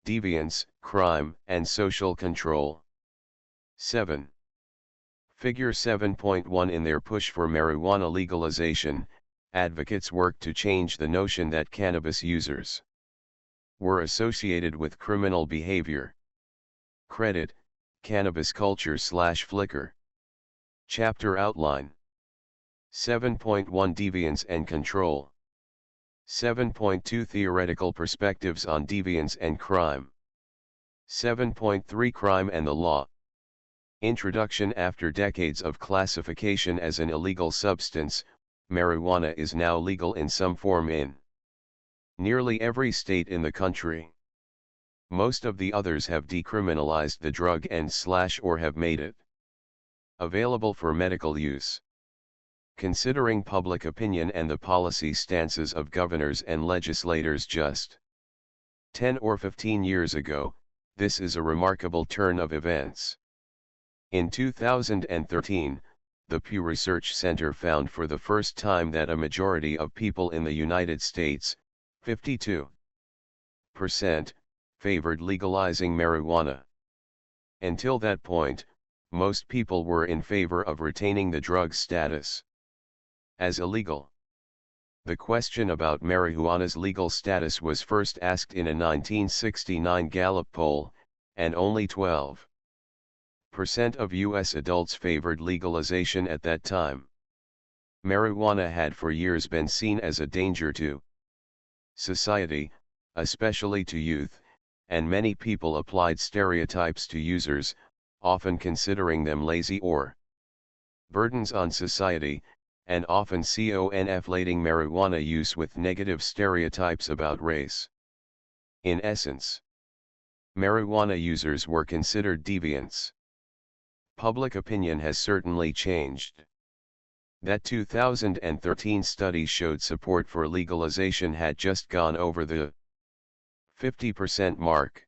Deviance, Crime, and Social Control. 7. Figure 7.1. In their push for marijuana legalization, advocates worked to change the notion that cannabis users were associated with criminal behavior. Credit, Cannabis Culture / Flickr. Chapter Outline. 7.1 Deviance and Control. 7.2 Theoretical Perspectives on Deviance and Crime. 7.3 Crime and the Law. Introduction. After decades of classification as an illegal substance, marijuana is now legal in some form in nearly every state in the country. Most of the others have decriminalized the drug and or have made it available for medical use. Considering public opinion and the policy stances of governors and legislators just 10 or 15 years ago, this is a remarkable turn of events. In 2013, the Pew Research Center found for the first time that a majority of people in the United States, 52%, favored legalizing marijuana. Until that point, most people were in favor of retaining the drug's status as illegal. The question about marijuana's legal status was first asked in a 1969 Gallup poll, and only 12% of U.S. adults favored legalization at that time. Marijuana had for years been seen as a danger to society, especially to youth, and many people applied stereotypes to users, often considering them lazy or burdens on society, and often conflating marijuana use with negative stereotypes about race. In essence, marijuana users were considered deviants. Public opinion has certainly changed. That 2013 study showed support for legalization had just gone over the 50% mark.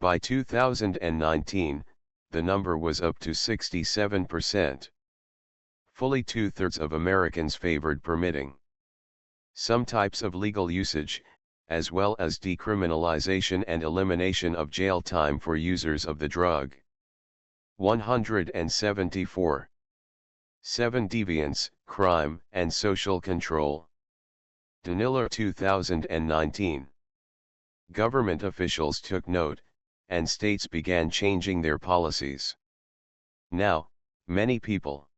By 2019, the number was up to 67%. Fully 2/3 of Americans favored permitting some types of legal usage, as well as decriminalization and elimination of jail time for users of the drug. 174. 7 Deviance, Crime, and Social Control. Daniller 2019. Government officials took note, and states began changing their policies. Now, many people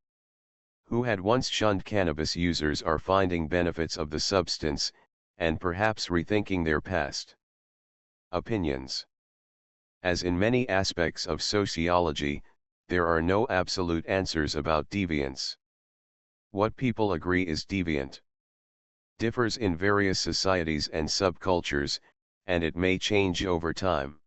who had once shunned cannabis users are finding benefits of the substance, and perhaps rethinking their past opinions. As in many aspects of sociology, there are no absolute answers about deviance. What people agree is deviant differs in various societies and subcultures, and it may change over time.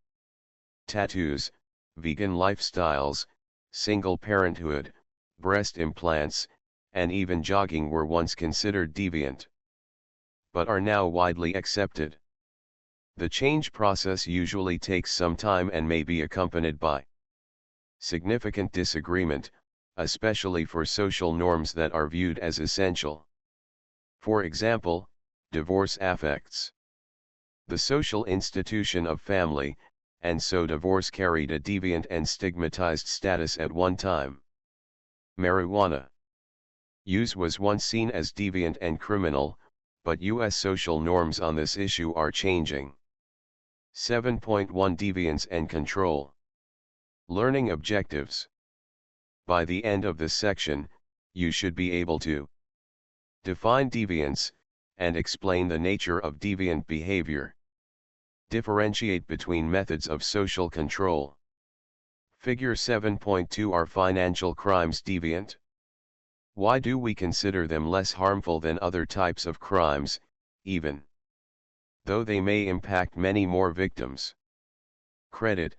Tattoos, vegan lifestyles, single parenthood, breast implants, and even jogging were once considered deviant, but are now widely accepted. The change process usually takes some time and may be accompanied by significant disagreement, especially for social norms that are viewed as essential. For example, divorce affects the social institution of family, and so divorce carried a deviant and stigmatized status at one time. Marijuana use was once seen as deviant and criminal, but U.S. social norms on this issue are changing. 7.1 Deviance and Control. Learning objectives. By the end of this section, you should be able to define deviance, and explain the nature of deviant behavior. Differentiate between methods of social control. Figure 7.2. Are financial crimes deviant? Why do we consider them less harmful than other types of crimes, even though they may impact many more victims? Credit,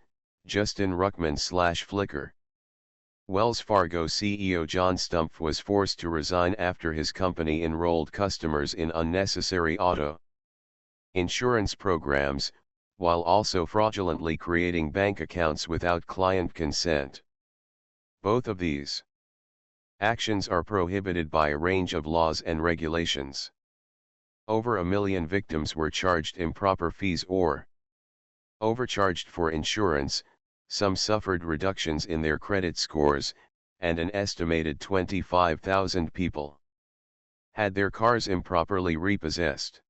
Justin Ruckman / Flickr. Wells Fargo CEO John Stumpf was forced to resign after his company enrolled customers in unnecessary auto insurance programs, while also fraudulently creating bank accounts without client consent. Both of these actions are prohibited by a range of laws and regulations. Over 1 million victims were charged improper fees or overcharged for insurance, some suffered reductions in their credit scores, and an estimated 25,000 people had their cars improperly repossessed.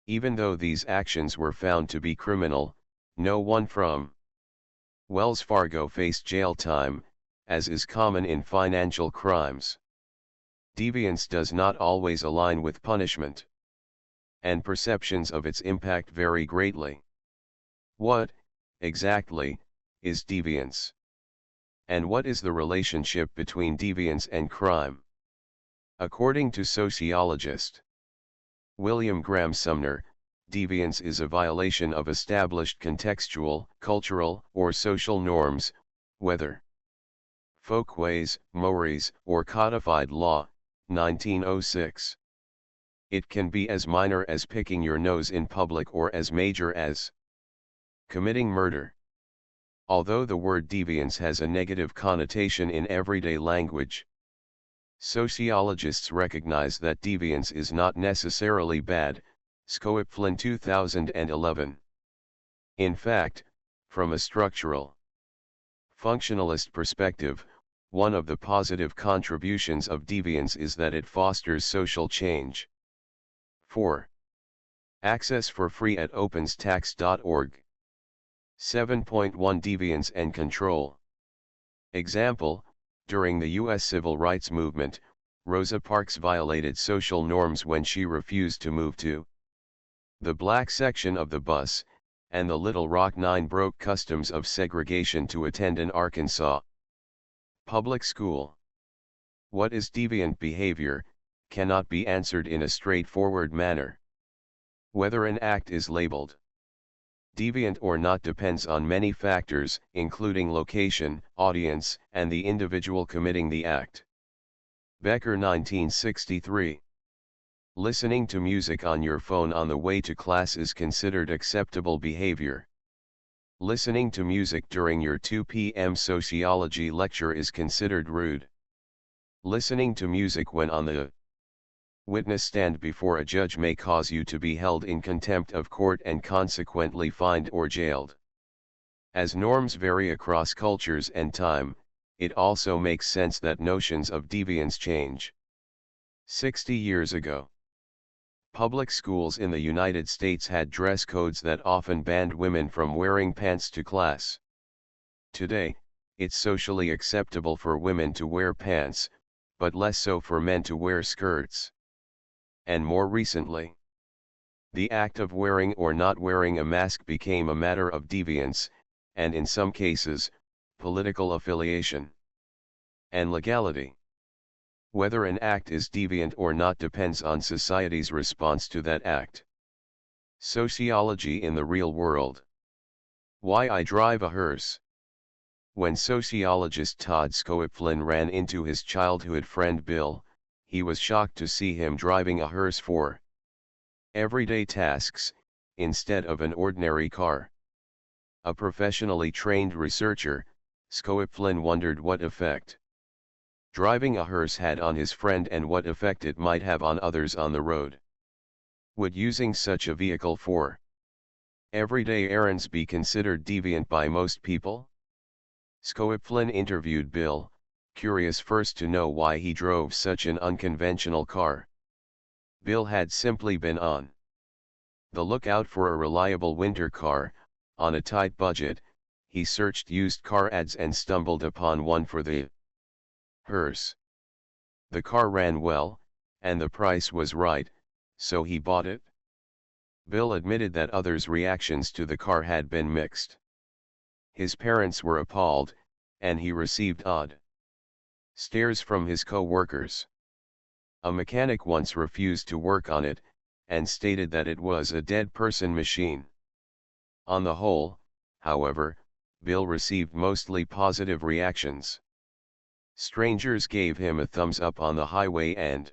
Even though these actions were found to be criminal, no one from Wells Fargo faced jail time, as is common in financial crimes. Deviance does not always align with punishment, and perceptions of its impact vary greatly. What, exactly, is deviance? And what is the relationship between deviance and crime? According to sociologist William Graham Sumner, deviance is a violation of established contextual, cultural, or social norms, whether folkways, mores, or codified law, 1906. It can be as minor as picking your nose in public or as major as committing murder. Although the word deviance has a negative connotation in everyday language, sociologists recognize that deviance is not necessarily bad, Scoepflin 2011. In fact, from a structural, functionalist perspective, one of the positive contributions of deviance is that it fosters social change. 4. Access for free at openstax.org. 7.1 Deviance and Control. Example, during the U.S. Civil Rights Movement, Rosa Parks violated social norms when she refused to move to the black section of the bus, and the Little Rock Nine broke customs of segregation to attend an Arkansas public school. What is deviant behavior, cannot be answered in a straightforward manner. Whether an act is labeled deviant or not depends on many factors, including location, audience, and the individual committing the act. Becker 1963. Listening to music on your phone on the way to class is considered acceptable behavior. Listening to music during your 2 p.m. sociology lecture is considered rude. Listening to music when on the witness stand before a judge may cause you to be held in contempt of court and consequently fined or jailed. As norms vary across cultures and time, it also makes sense that notions of deviance change. 60 years ago, public schools in the United States had dress codes that often banned women from wearing pants to class. Today, it's socially acceptable for women to wear pants, but less so for men to wear skirts. And more recently, the act of wearing or not wearing a mask became a matter of deviance, and in some cases, political affiliation and legality. Whether an act is deviant or not depends on society's response to that act. Sociology in the real world. Why I drive a hearse. When sociologist Todd Scoepflin ran into his childhood friend Bill, he was shocked to see him driving a hearse for everyday tasks, instead of an ordinary car. A professionally trained researcher, Scoepflin wondered what effect driving a hearse had on his friend and what effect it might have on others on the road. Would using such a vehicle for everyday errands be considered deviant by most people? Scoepflin interviewed Bill, curious first to know why he drove such an unconventional car. Bill had simply been on the lookout for a reliable winter car. On a tight budget, he searched used car ads and stumbled upon one for the hearse. The car ran well, and the price was right, so he bought it. Bill admitted that others' reactions to the car had been mixed. His parents were appalled, and he received odd stares from his co-workers. A mechanic once refused to work on it, and stated that it was a dead person machine. On the whole, however, Bill received mostly positive reactions. Strangers gave him a thumbs up on the highway and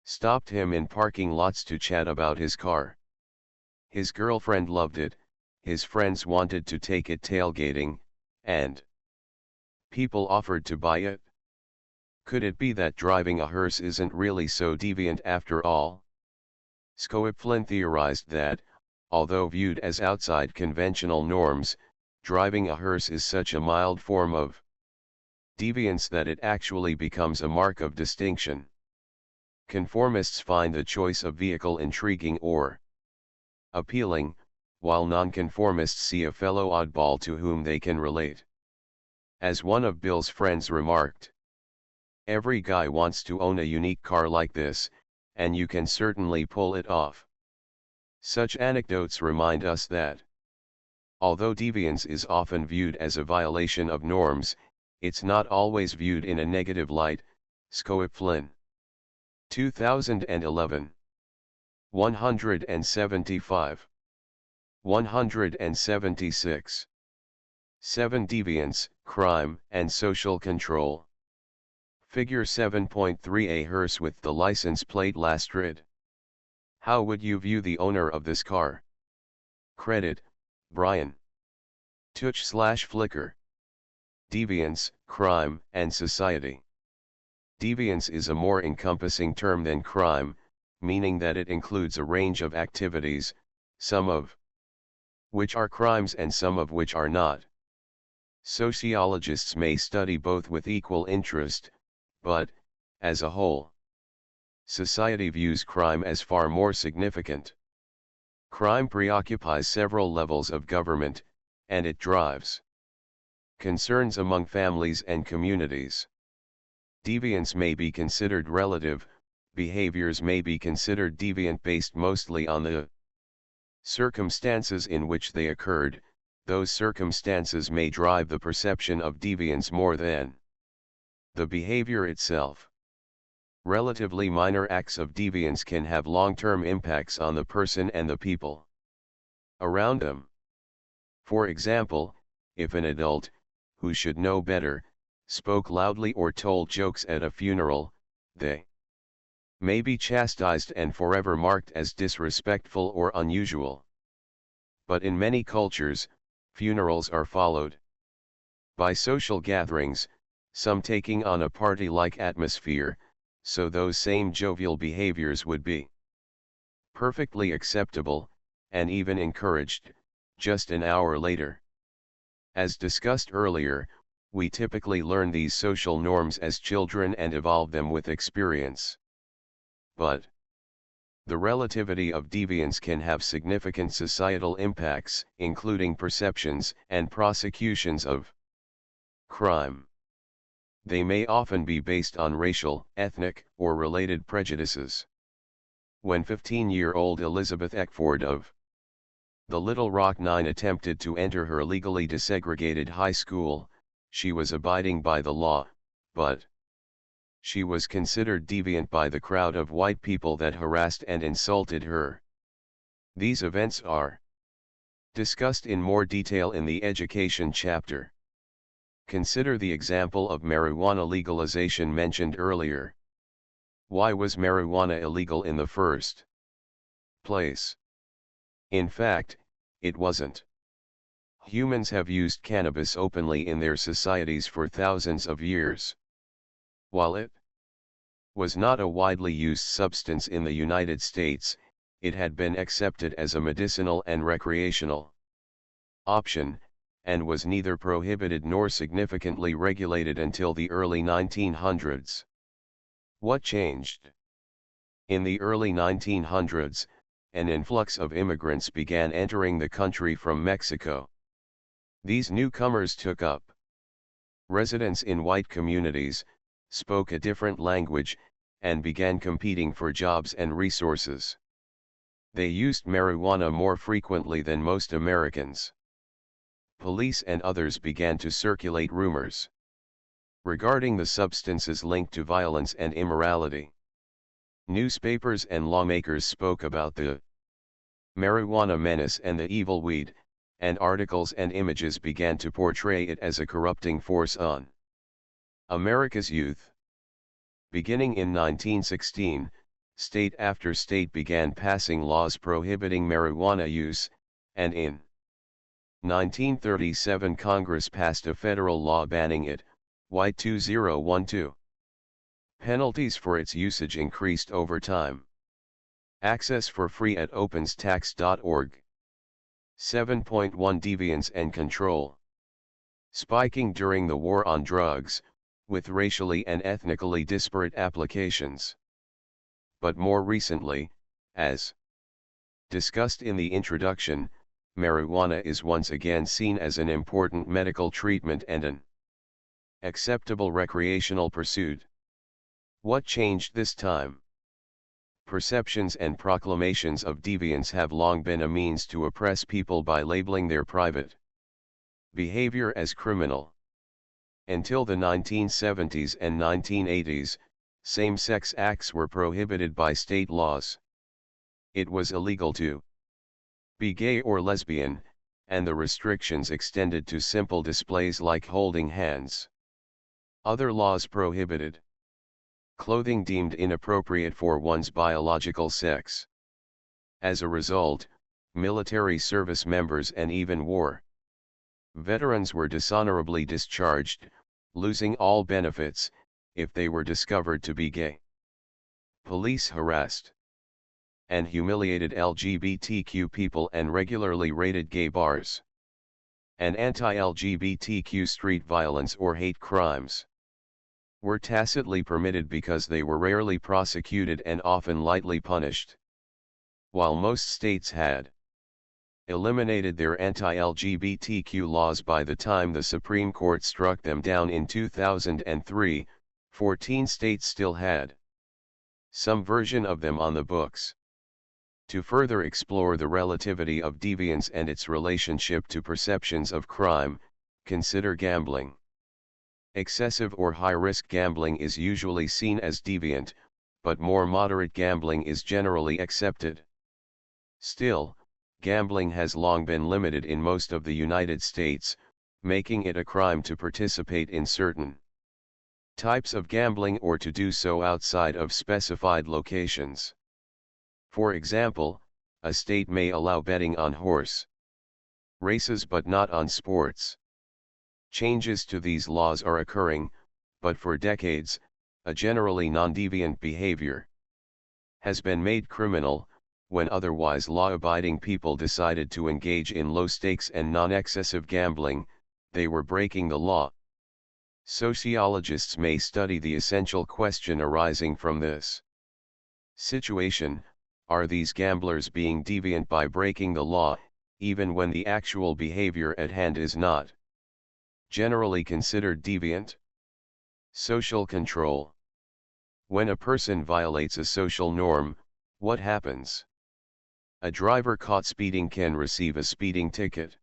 stopped him in parking lots to chat about his car. His girlfriend loved it, his friends wanted to take it tailgating, and people offered to buy it. Could it be that driving a hearse isn't really so deviant after all? Scoepflin theorized that, although viewed as outside conventional norms, driving a hearse is such a mild form of deviance that it actually becomes a mark of distinction. Conformists find the choice of vehicle intriguing or appealing, while nonconformists see a fellow oddball to whom they can relate. As one of Bill's friends remarked, "Every guy wants to own a unique car like this, and you can certainly pull it off." Such anecdotes remind us that, although deviance is often viewed as a violation of norms, it's not always viewed in a negative light. Scoip Flynn. 2011. 175. 176. 7 Deviance, Crime, and Social Control. Figure 7.3. A hearse with the license plate Lastrid. How would you view the owner of this car? Credit, Brian. Touch/Flickr. Deviance, Crime, and Society. Deviance is a more encompassing term than crime, meaning that it includes a range of activities, some of which are crimes and some of which are not. Sociologists may study both with equal interest, but, as a whole, society views crime as far more significant. Crime preoccupies several levels of government, and it drives concerns among families and communities. Deviance may be considered relative, behaviors may be considered deviant based mostly on the circumstances in which they occurred. Those circumstances may drive the perception of deviance more than the behavior itself. Relatively minor acts of deviance can have long-term impacts on the person and the people around them. For example, if an adult, who should know better, spoke loudly or told jokes at a funeral, they may be chastised and forever marked as disrespectful or unusual. But in many cultures, funerals are followed by social gatherings, some taking on a party-like atmosphere, so those same jovial behaviors would be perfectly acceptable, and even encouraged, just an hour later. As discussed earlier, we typically learn these social norms as children and evolve them with experience. But the relativity of deviance can have significant societal impacts, including perceptions and prosecutions of crime. They may often be based on racial, ethnic, or related prejudices. When 15-year-old Elizabeth Eckford of the Little Rock Nine attempted to enter her legally desegregated high school, she was abiding by the law, but she was considered deviant by the crowd of white people that harassed and insulted her. These events are discussed in more detail in the education chapter. Consider the example of marijuana legalization mentioned earlier. Why was marijuana illegal in the first place? In fact, it wasn't. Humans have used cannabis openly in their societies for thousands of years. While it was not a widely used substance in the United States, it had been accepted as a medicinal and recreational option, and was neither prohibited nor significantly regulated until the early 1900s. What changed? In the early 1900s, an influx of immigrants began entering the country from Mexico. These newcomers took up residence in white communities, spoke a different language, and began competing for jobs and resources. They used marijuana more frequently than most Americans. Police and others began to circulate rumors regarding the substance's link to violence and immorality. Newspapers and lawmakers spoke about the marijuana menace and the evil weed, and articles and images began to portray it as a corrupting force on America's youth. Beginning in 1916, state after state began passing laws prohibiting marijuana use, and in 1937 Congress passed a federal law banning it, Y2012. Penalties for its usage increased over time. Access for free at openstax.org. 7.1 Deviance and control. Spiking during the war on drugs, with racially and ethnically disparate applications. But more recently, as discussed in the introduction, marijuana is once again seen as an important medical treatment and an acceptable recreational pursuit. What changed this time? Perceptions and proclamations of deviance have long been a means to oppress people by labeling their private behavior as criminal. Until the 1970s and 1980s, same-sex acts were prohibited by state laws. It was illegal to be gay or lesbian, and the restrictions extended to simple displays like holding hands. Other laws prohibited clothing deemed inappropriate for one's biological sex. As a result, military service members and even war veterans were dishonorably discharged, losing all benefits, if they were discovered to be gay. Police harassed and humiliated LGBTQ people and regularly raided gay bars. And anti-LGBTQ street violence or hate crimes were tacitly permitted because they were rarely prosecuted and often lightly punished. While most states had eliminated their anti-LGBTQ laws by the time the Supreme Court struck them down in 2003, 14 states still had some version of them on the books. To further explore the relativity of deviance and its relationship to perceptions of crime, consider gambling. Excessive or high-risk gambling is usually seen as deviant, but more moderate gambling is generally accepted. Still, gambling has long been limited in most of the United States, making it a crime to participate in certain types of gambling or to do so outside of specified locations. For example, a state may allow betting on horse races but not on sports. Changes to these laws are occurring, but for decades, a generally non-deviant behavior has been made criminal. When otherwise law-abiding people decided to engage in low-stakes and non-excessive gambling, they were breaking the law. Sociologists may study the essential question arising from this situation: are these gamblers being deviant by breaking the law, even when the actual behavior at hand is not generally considered deviant? Social control. When a person violates a social norm, what happens? A driver caught speeding can receive a speeding ticket.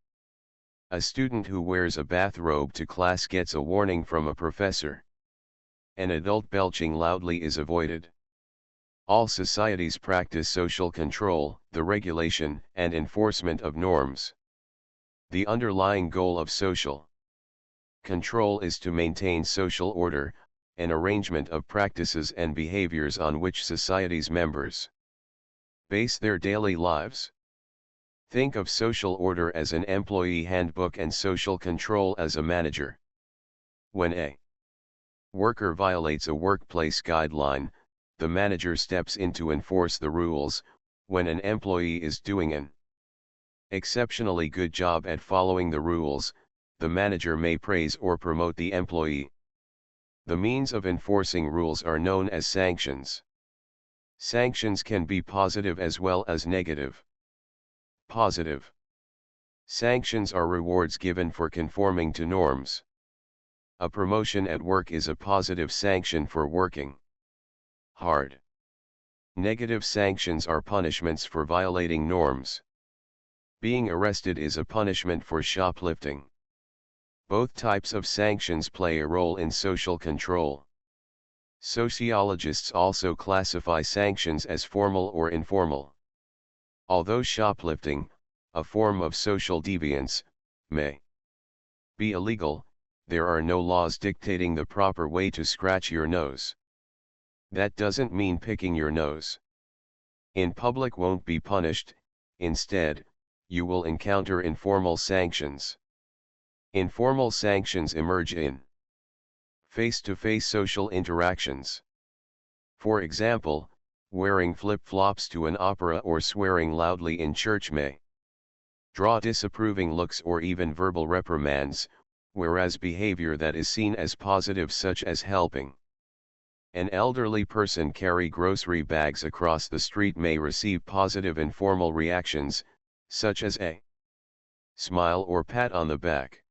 A student who wears a bathrobe to class gets a warning from a professor. An adult belching loudly is avoided. All societies practice social control, the regulation and enforcement of norms. The underlying goal of social control is to maintain social order, an arrangement of practices and behaviors on which society's members base their daily lives. Think of social order as an employee handbook and social control as a manager. When a worker violates a workplace guideline, the manager steps in to enforce the rules. When an employee is doing an exceptionally good job at following the rules, the manager may praise or promote the employee. The means of enforcing rules are known as sanctions. Sanctions can be positive as well as negative. Positive sanctions are rewards given for conforming to norms. A promotion at work is a positive sanction for working hard. Negative sanctions are punishments for violating norms. Being arrested is a punishment for shoplifting. Both types of sanctions play a role in social control. Sociologists also classify sanctions as formal or informal. Although shoplifting, a form of social deviance, may be illegal, there are no laws dictating the proper way to scratch your nose. That doesn't mean picking your nose in public won't be punished. Instead, you will encounter informal sanctions. Informal sanctions emerge in face-to-face social interactions. For example, wearing flip-flops to an opera or swearing loudly in church may draw disapproving looks or even verbal reprimands, whereas behavior that is seen as positive, such as helping an elderly person carry grocery bags across the street, may receive positive informal reactions, such as a smile or pat on the back.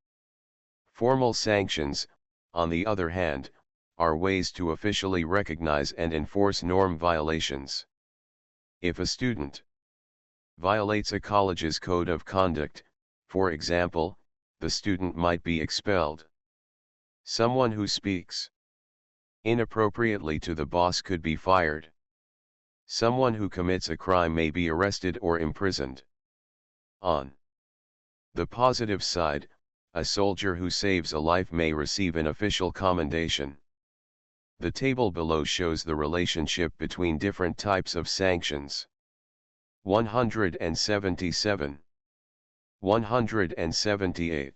Formal sanctions, on the other hand, are ways to officially recognize and enforce norm violations. If a student violates a college's code of conduct, for example, the student might be expelled. Someone who speaks inappropriately to the boss could be fired. Someone who commits a crime may be arrested or imprisoned. On the positive side, a soldier who saves a life may receive an official commendation. The table below shows the relationship between different types of sanctions. 177. 178.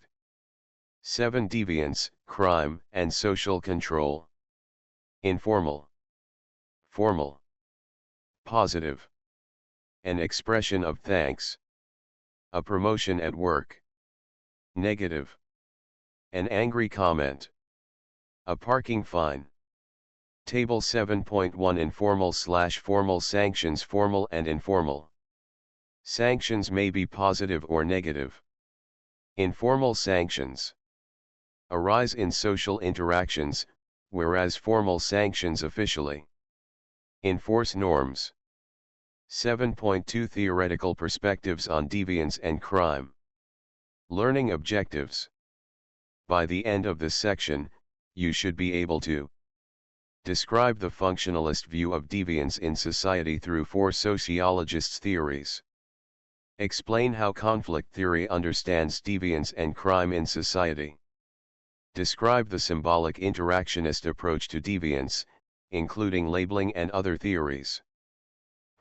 7 Deviance, crime, and social control. Informal. Formal. Positive. An expression of thanks. A promotion at work. Negative. An angry comment. A parking fine. Table 7.1 Informal/formal sanctions. Formal and informal sanctions may be positive or negative. Informal sanctions arise in social interactions, whereas formal sanctions officially enforce norms. 7.2 Theoretical perspectives on deviance and crime. Learning objectives. By the end of this section, you should be able to describe the functionalist view of deviance in society through 4 sociologists' theories. Explain how conflict theory understands deviance and crime in society. Describe the symbolic interactionist approach to deviance, including labeling and other theories.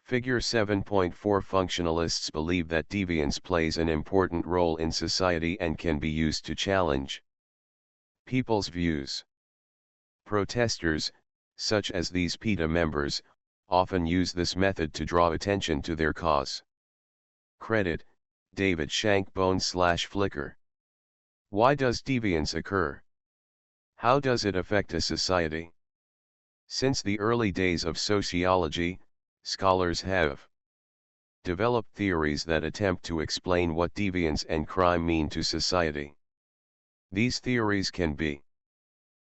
Figure 7.4 Functionalists believe that deviance plays an important role in society and can be used to challenge people's views. Protesters, such as these PETA members, often use this method to draw attention to their cause. Credit, David Shankbone/Flickr. Why does deviance occur? How does it affect a society? Since the early days of sociology, scholars have developed theories that attempt to explain what deviance and crime mean to society. These theories can be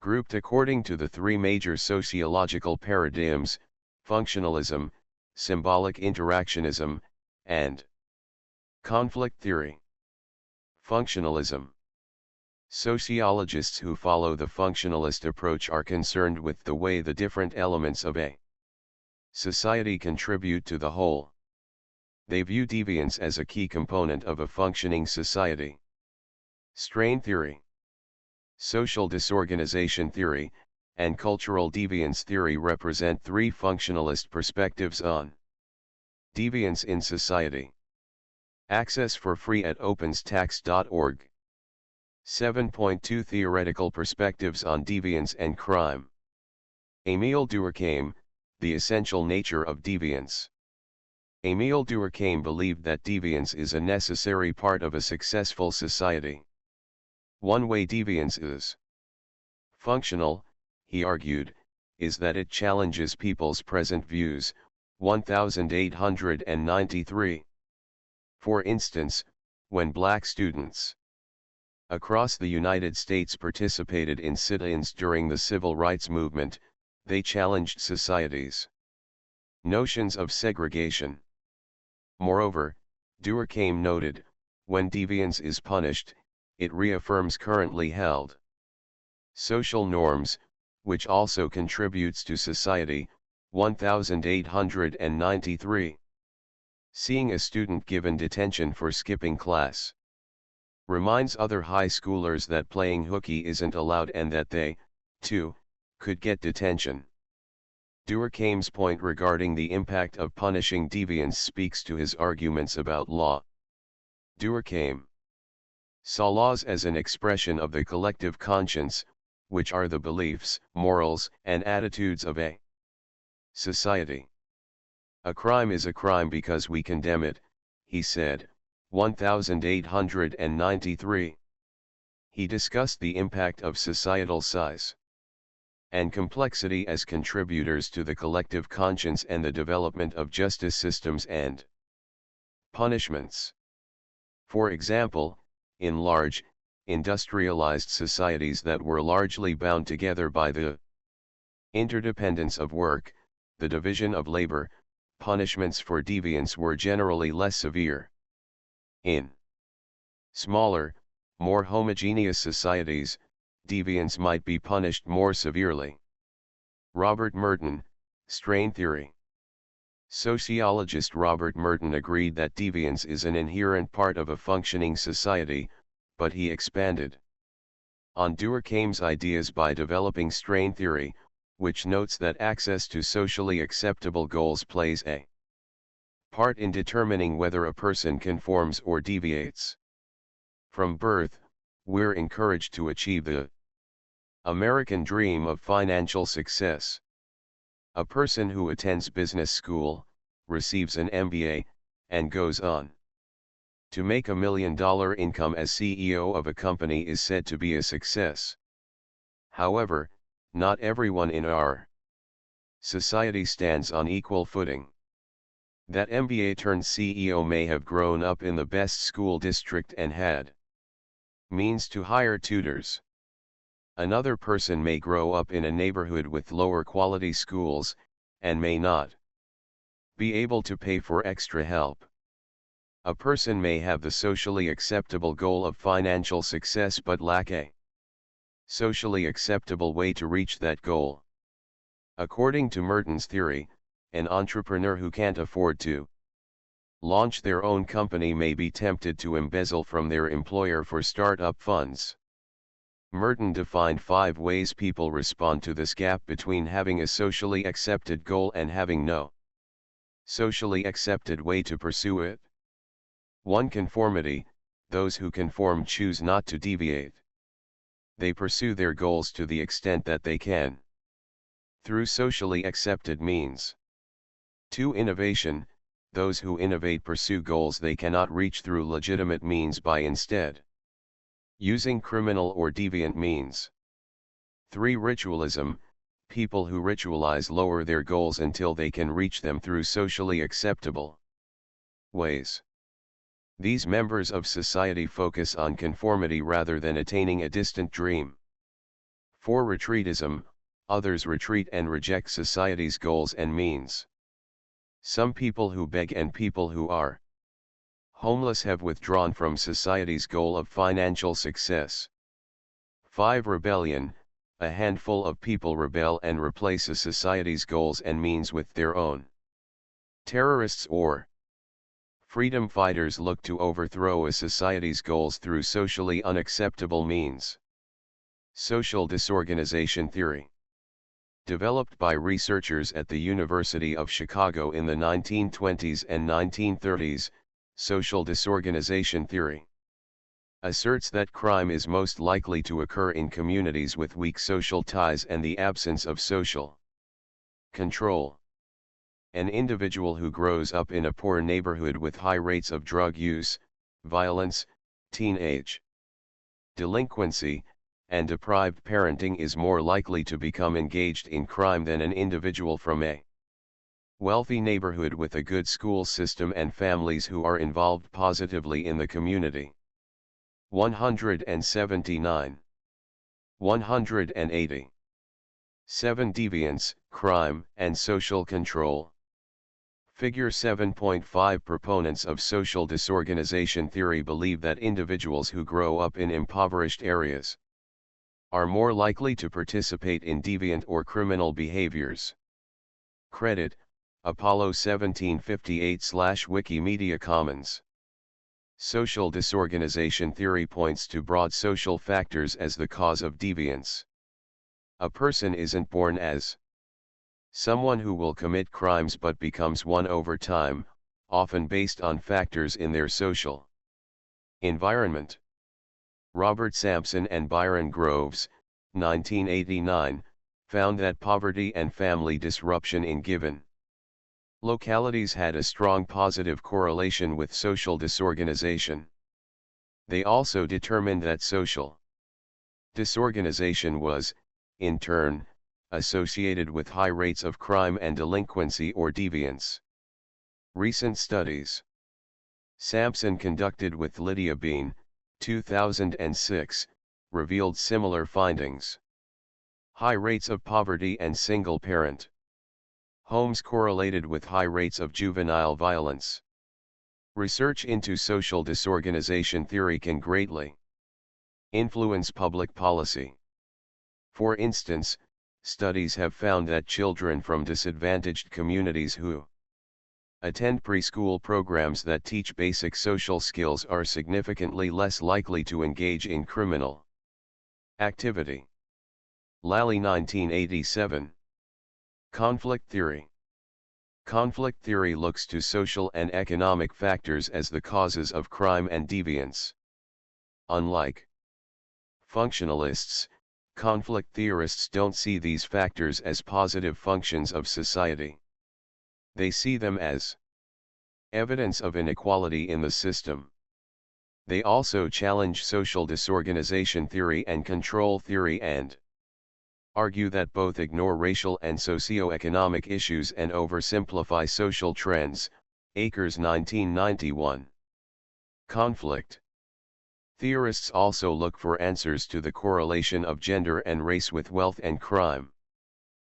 grouped according to the 3 major sociological paradigms: functionalism, symbolic interactionism, and conflict theory. Functionalism. Sociologists who follow the functionalist approach are concerned with the way the different elements of a society contribute to the whole. They view deviance as a key component of a functioning society. Strain theory. Social disorganization theory, and cultural deviance theory represent 3 functionalist perspectives on deviance in society. Access for free at openstax.org. 7.2 Theoretical perspectives on deviance and crime. Émile Durkheim, The essential nature of deviance. Émile Durkheim believed that deviance is a necessary part of a successful society. One way deviance is functional, he argued, is that it challenges people's present views. 1893. For instance, when black students across the United States participated in sit-ins during the civil rights movement, they challenged society's notions of segregation. Moreover, Durkheim noted, when deviance is punished, it reaffirms currently held social norms, which also contributes to society. 1893. Seeing a student given detention for skipping class reminds other high schoolers that playing hooky isn't allowed and that they, too, could get detention. Durkheim's point regarding the impact of punishing deviance speaks to his arguments about law. Durkheim saw laws as an expression of the collective conscience, which are the beliefs, morals, and attitudes of a society. A crime is a crime because we condemn it, he said, 1893. He discussed the impact of societal size and complexity as contributors to the collective conscience and the development of justice systems and punishments. For example, in large, industrialized societies that were largely bound together by the interdependence of work, the division of labor, punishments for deviance were generally less severe. In smaller, more homogeneous societies, deviance might be punished more severely. Robert Merton, Strain Theory. Sociologist Robert Merton agreed that deviance is an inherent part of a functioning society, but he expanded on Durkheim's ideas by developing strain theory, which notes that access to socially acceptable goals plays a part in determining whether a person conforms or deviates. From birth, we're encouraged to achieve the American dream of financial success. A person who attends business school, receives an MBA, and goes on to make $1 million income as CEO of a company is said to be a success. However, not everyone in our society stands on equal footing. That MBA turned CEO may have grown up in the best school district and had means to hire tutors. Another person may grow up in a neighborhood with lower quality schools, and may not be able to pay for extra help. A person may have the socially acceptable goal of financial success but lack a socially acceptable way to reach that goal. According to Merton's theory, an entrepreneur who can't afford to launch their own company may be tempted to embezzle from their employer for startup funds. Merton defined 5 ways people respond to this gap between having a socially accepted goal and having no socially accepted way to pursue it. 1. Conformity. Those who conform choose not to deviate. They pursue their goals to the extent that they can, through socially accepted means. 2. Innovation. Those who innovate pursue goals they cannot reach through legitimate means by instead using criminal or deviant means. 3. Ritualism. People who ritualize lower their goals until they can reach them through socially acceptable ways. These members of society focus on conformity rather than attaining a distant dream. 4. Retreatism. Others retreat and reject society's goals and means. Some people who beg and people who are homeless have withdrawn from society's goal of financial success. 5. Rebellion. A handful of people rebel and replace a society's goals and means with their own. Terrorists or freedom fighters look to overthrow a society's goals through socially unacceptable means. Social disorganization theory. Developed by researchers at the University of Chicago in the 1920s and 1930s, social disorganization theory asserts that crime is most likely to occur in communities with weak social ties and the absence of social control. An individual who grows up in a poor neighborhood with high rates of drug use, violence, teenage delinquency, and deprived parenting is more likely to become engaged in crime than an individual from a wealthy neighborhood with a good school system and families who are involved positively in the community. 179. 180. 7. Deviance, crime, and social control. Figure 7.5. Proponents of social disorganization theory believe that individuals who grow up in impoverished areas are more likely to participate in deviant or criminal behaviors. Credit, Apollo 1758/Wikimedia Commons. Social disorganization theory points to broad social factors as the cause of deviance. A person isn't born as someone who will commit crimes but becomes one over time, often based on factors in their social environment. Robert Sampson and Byron Groves, 1989, found that poverty and family disruption in given Localities had a strong positive correlation with social disorganization. They also determined that social disorganization was, in turn, associated with high rates of crime and delinquency or deviance. Recent studies Sampson conducted with Lydia Bean, 2006, revealed similar findings. High rates of poverty and single-parent homes correlated with high rates of juvenile violence. Research into social disorganization theory can greatly influence public policy. For instance, studies have found that children from disadvantaged communities who attend preschool programs that teach basic social skills are significantly less likely to engage in criminal activity. Lally 1987. Conflict theory. Conflict theory looks to social and economic factors as the causes of crime and deviance. Unlike functionalists, conflict theorists don't see these factors as positive functions of society. They see them as evidence of inequality in the system. They also challenge social disorganization theory and control theory and argue that both ignore racial and socio-economic issues and oversimplify social trends. Akers 1991. Conflict theorists also look for answers to the correlation of gender and race with wealth and crime.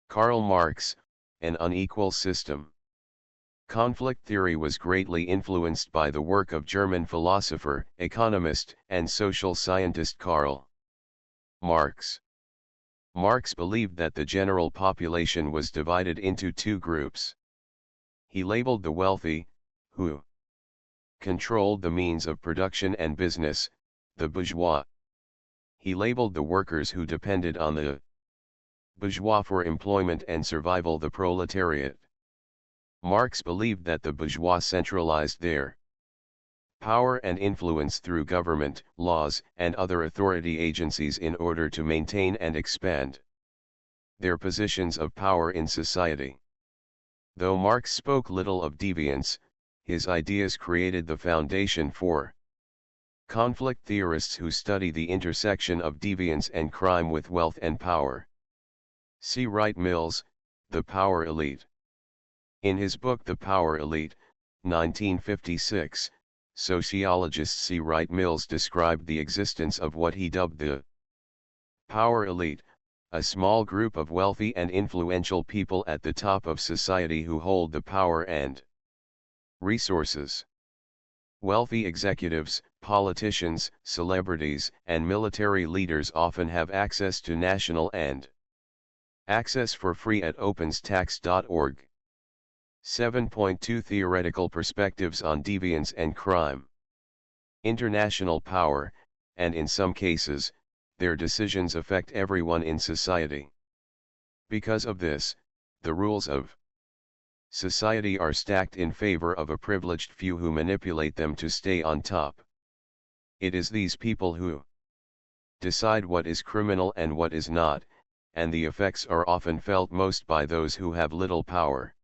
Karl Marx, An Unequal System. Conflict theory was greatly influenced by the work of German philosopher, economist, and social scientist Karl Marx. Marx believed that the general population was divided into two groups. He labeled the wealthy, who controlled the means of production and business, the bourgeois. He labeled the workers who depended on the bourgeois for employment and survival, the proletariat. Marx believed that the bourgeois centralized their power and influence through government, laws, and other authority agencies in order to maintain and expand their positions of power in society. Though Marx spoke little of deviance, his ideas created the foundation for conflict theorists who study the intersection of deviance and crime with wealth and power. C. Wright Mills, The Power Elite. In his book The Power Elite, 1956, sociologist C. Wright Mills described the existence of what he dubbed the power elite, a small group of wealthy and influential people at the top of society who hold the power and resources. Wealthy executives, politicians, celebrities, and military leaders often have access to national and access for free at openstax.org. 7.2 Theoretical Perspectives on Deviance and Crime. International power, and in some cases, their decisions affect everyone in society. Because of this, the rules of society are stacked in favor of a privileged few who manipulate them to stay on top. It is these people who decide what is criminal and what is not, and the effects are often felt most by those who have little power.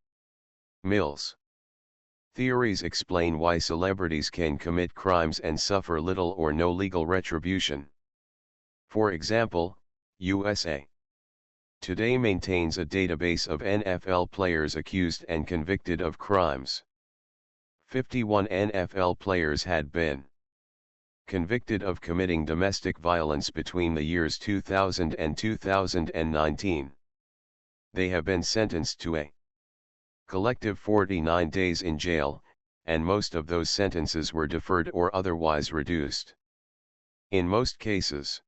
Mills. Theories explain why celebrities can commit crimes and suffer little or no legal retribution. For example, USA Today maintains a database of NFL players accused and convicted of crimes. 51 NFL players had been convicted of committing domestic violence between the years 2000 and 2019. They have been sentenced to a collective 49 days in jail, and most of those sentences were deferred or otherwise reduced. In most cases,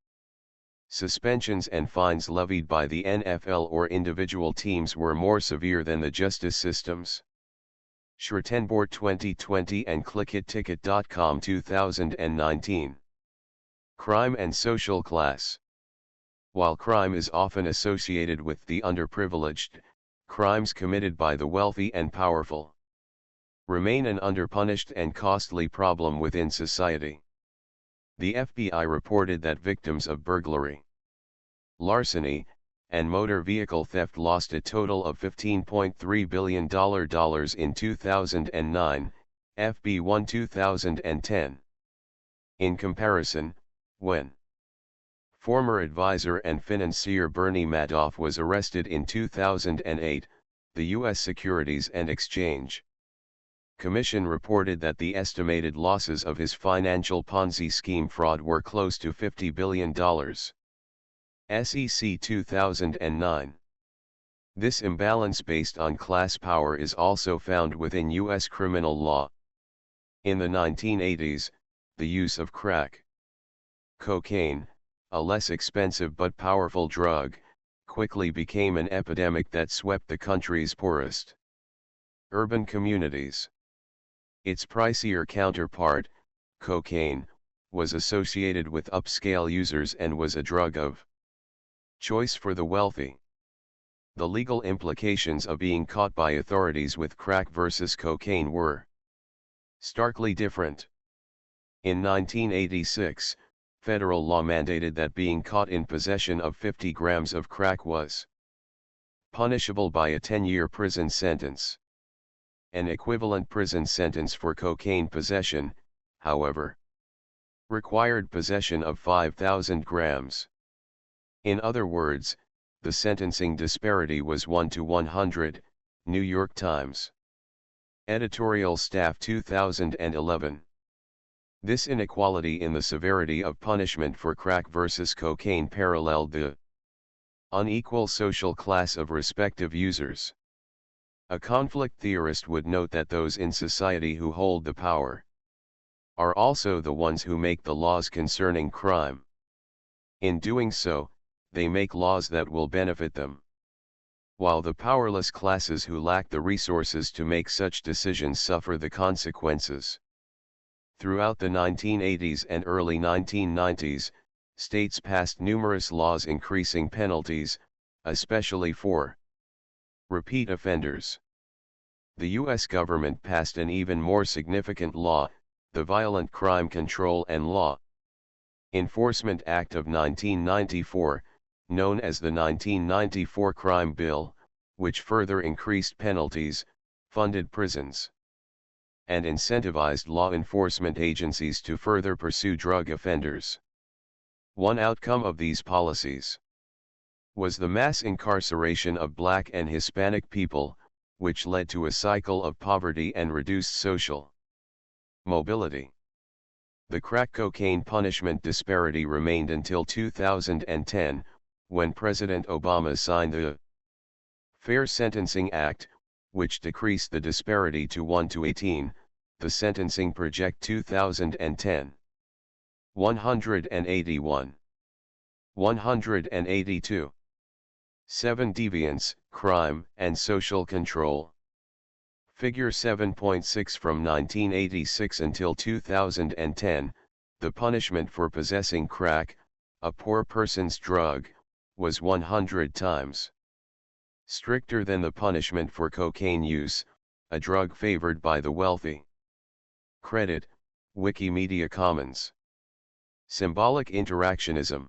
suspensions and fines levied by the NFL or individual teams were more severe than the justice systems. Schrittenbor 2020 and ClickItTicket.com 2019. Crime and social class. While crime is often associated with the underprivileged, crimes committed by the wealthy and powerful remain an underpunished and costly problem within society. The FBI reported that victims of burglary, larceny, and motor vehicle theft lost a total of $15.3 billion in 2009, FB1 2010. In comparison, when former advisor and financier Bernie Madoff was arrested in 2008, the U.S. Securities and Exchange Commission reported that the estimated losses of his financial Ponzi scheme fraud were close to $50 billion. SEC 2009. This imbalance based on class power is also found within U.S. criminal law. In the 1980s, the use of crack cocaine, a less expensive but powerful drug, quickly became an epidemic that swept the country's poorest urban communities. Its pricier counterpart, cocaine, was associated with upscale users and was a drug of choice for the wealthy. The legal implications of being caught by authorities with crack versus cocaine were starkly different. In 1986, federal law mandated that being caught in possession of 50 grams of crack was punishable by a 10-year prison sentence. An equivalent prison sentence for cocaine possession, however, required possession of 5,000 grams. In other words, the sentencing disparity was 1 to 100, New York Times. Editorial Staff 2011. This inequality in the severity of punishment for crack versus cocaine paralleled the unequal social class of respective users. A conflict theorist would note that those in society who hold the power are also the ones who make the laws concerning crime. In doing so, they make laws that will benefit them, while the powerless classes who lack the resources to make such decisions suffer the consequences. Throughout the 1980s and early 1990s, states passed numerous laws increasing penalties, especially for repeat offenders. The U.S. government passed an even more significant law, the Violent Crime Control and Law Enforcement Act of 1994, known as the 1994 Crime Bill, which further increased penalties, funded prisons, and incentivized law enforcement agencies to further pursue drug offenders. One outcome of these policies was the mass incarceration of Black and Hispanic people, which led to a cycle of poverty and reduced social mobility. The crack cocaine punishment disparity remained until 2010, when President Obama signed the Fair Sentencing Act, which decreased the disparity to 1 to 18, the Sentencing Project 2010. 181. 182. 7 Deviance, Crime, and Social Control. Figure 7.6 From 1986 until 2010, the punishment for possessing crack, a poor person's drug, was 100 times stricter than the punishment for cocaine use, a drug favored by the wealthy. Credit, Wikimedia Commons. Symbolic interactionism.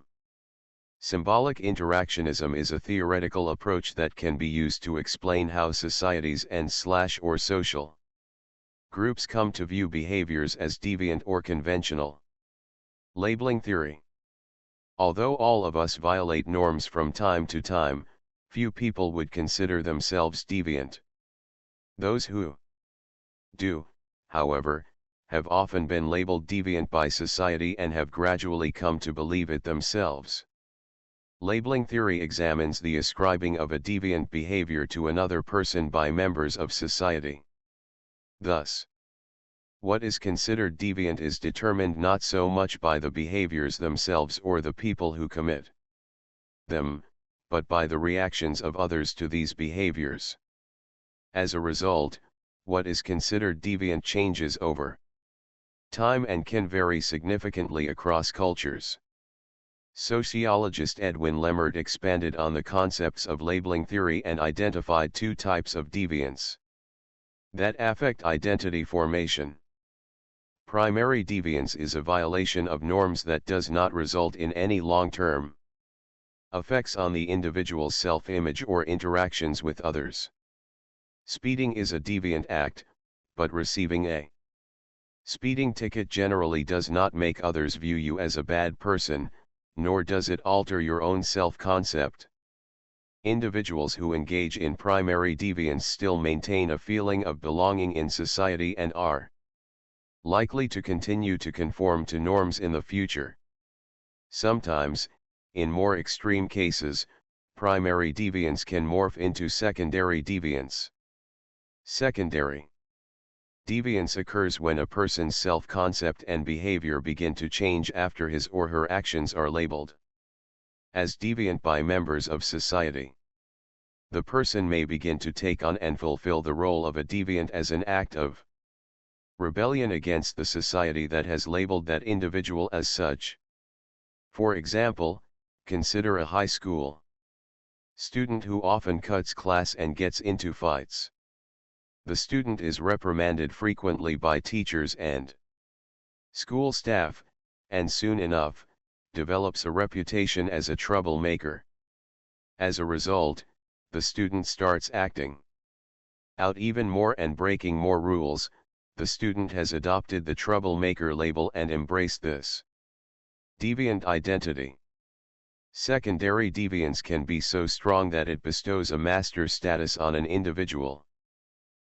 Symbolic interactionism is a theoretical approach that can be used to explain how societies and/or social groups come to view behaviors as deviant or conventional. Labeling theory. Although all of us violate norms from time to time, few people would consider themselves deviant. Those who do, however, have often been labeled deviant by society and have gradually come to believe it themselves. Labeling theory examines the ascribing of a deviant behavior to another person by members of society. Thus, what is considered deviant is determined not so much by the behaviors themselves or the people who commit them, but by the reactions of others to these behaviors. As a result, what is considered deviant changes over time and can vary significantly across cultures. Sociologist Edwin Lemert expanded on the concepts of labeling theory and identified 2 types of deviance that affect identity formation. Primary deviance is a violation of norms that does not result in any long-term Effects on the individual's self-image or interactions with others. Speeding is a deviant act, but receiving a speeding ticket generally does not make others view you as a bad person, nor does it alter your own self-concept. Individuals who engage in primary deviance still maintain a feeling of belonging in society and are likely to continue to conform to norms in the future. Sometimes, in more extreme cases, primary deviance can morph into secondary deviance. Secondary deviance occurs when a person's self-concept and behavior begin to change after his or her actions are labeled as deviant by members of society. The person may begin to take on and fulfill the role of a deviant as an act of rebellion against the society that has labeled that individual as such. For example, consider a high school student who often cuts class and gets into fights. The student is reprimanded frequently by teachers and school staff, and soon enough, develops a reputation as a troublemaker. As a result, the student starts acting out even more and breaking more rules. The student has adopted the troublemaker label and embraced this deviant identity. Secondary deviance can be so strong that it bestows a master status on an individual.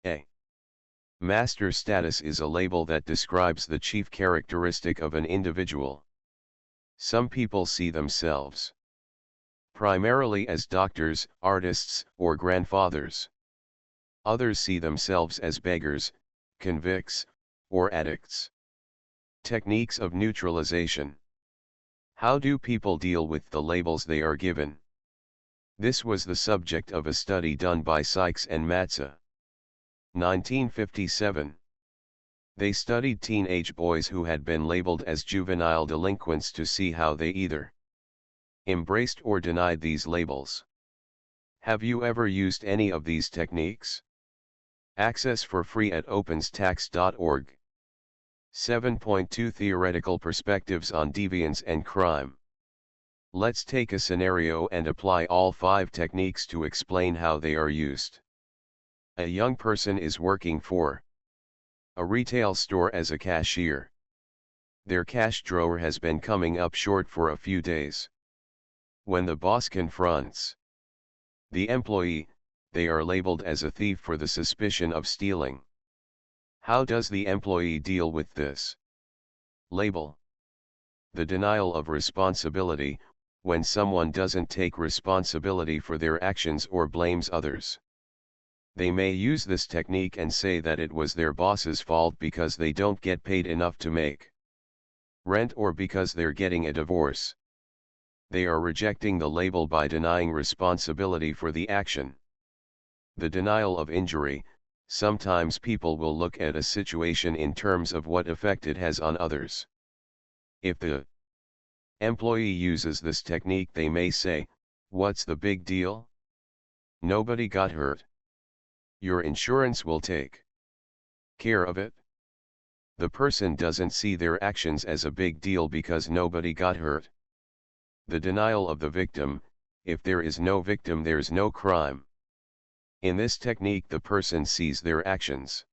A master status is a label that describes the chief characteristic of an individual. Some people see themselves primarily as doctors, artists, or grandfathers. Others see themselves as beggars, convicts, or addicts. Techniques of neutralization. How do people deal with the labels they are given? This was the subject of a study done by Sykes and Matza. 1957. They studied teenage boys who had been labeled as juvenile delinquents to see how they either embraced or denied these labels. Have you ever used any of these techniques? Access for free at openstax.org. 7.2 Theoretical Perspectives on Deviance and Crime. Let's take a scenario and apply all 5 techniques to explain how they are used. A young person is working for a retail store as a cashier. Their cash drawer has been coming up short for a few days. When the boss confronts the employee, they are labeled as a thief for the suspicion of stealing. How does the employee deal with this label? The denial of responsibility, when someone doesn't take responsibility for their actions or blames others. They may use this technique and say that it was their boss's fault because they don't get paid enough to make rent or because they're getting a divorce. They are rejecting the label by denying responsibility for the action. The denial of injury. Sometimes people will look at a situation in terms of what effect it has on others. If the employee uses this technique, they may say, "What's the big deal? Nobody got hurt. Your insurance will take care of it." The person doesn't see their actions as a big deal because nobody got hurt. The denial of the victim. If there is no victim, there's no crime. In this technique, the person sees their actions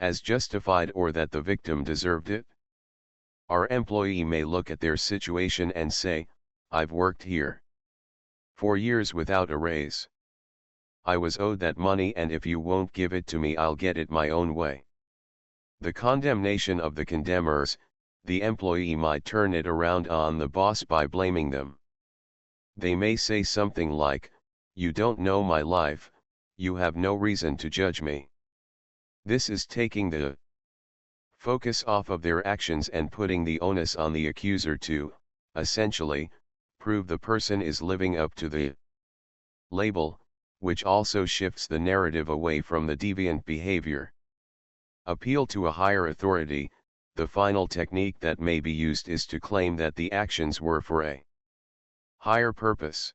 as justified or that the victim deserved it. Our employee may look at their situation and say, "I've worked here for years without a raise. I was owed that money, and if you won't give it to me, I'll get it my own way." The condemnation of the condemners. The employee might turn it around on the boss by blaming them. They may say something like, "You don't know my life, you have no reason to judge me." This is taking the focus off of their actions and putting the onus on the accuser to, essentially, prove the person is living up to the label, which also shifts the narrative away from the deviant behavior. Appeal to a higher authority. The final technique that may be used is to claim that the actions were for a higher purpose.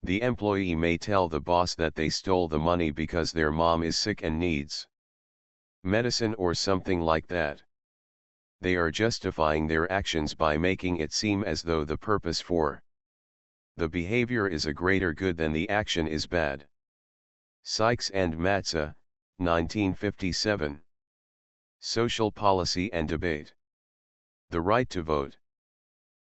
The employee may tell the boss that they stole the money because their mom is sick and needs medicine or something like that. They are justifying their actions by making it seem as though the purpose for the behavior is a greater good than the action is bad. Sykes and Matza, 1957. Social Policy and Debate. The Right to Vote.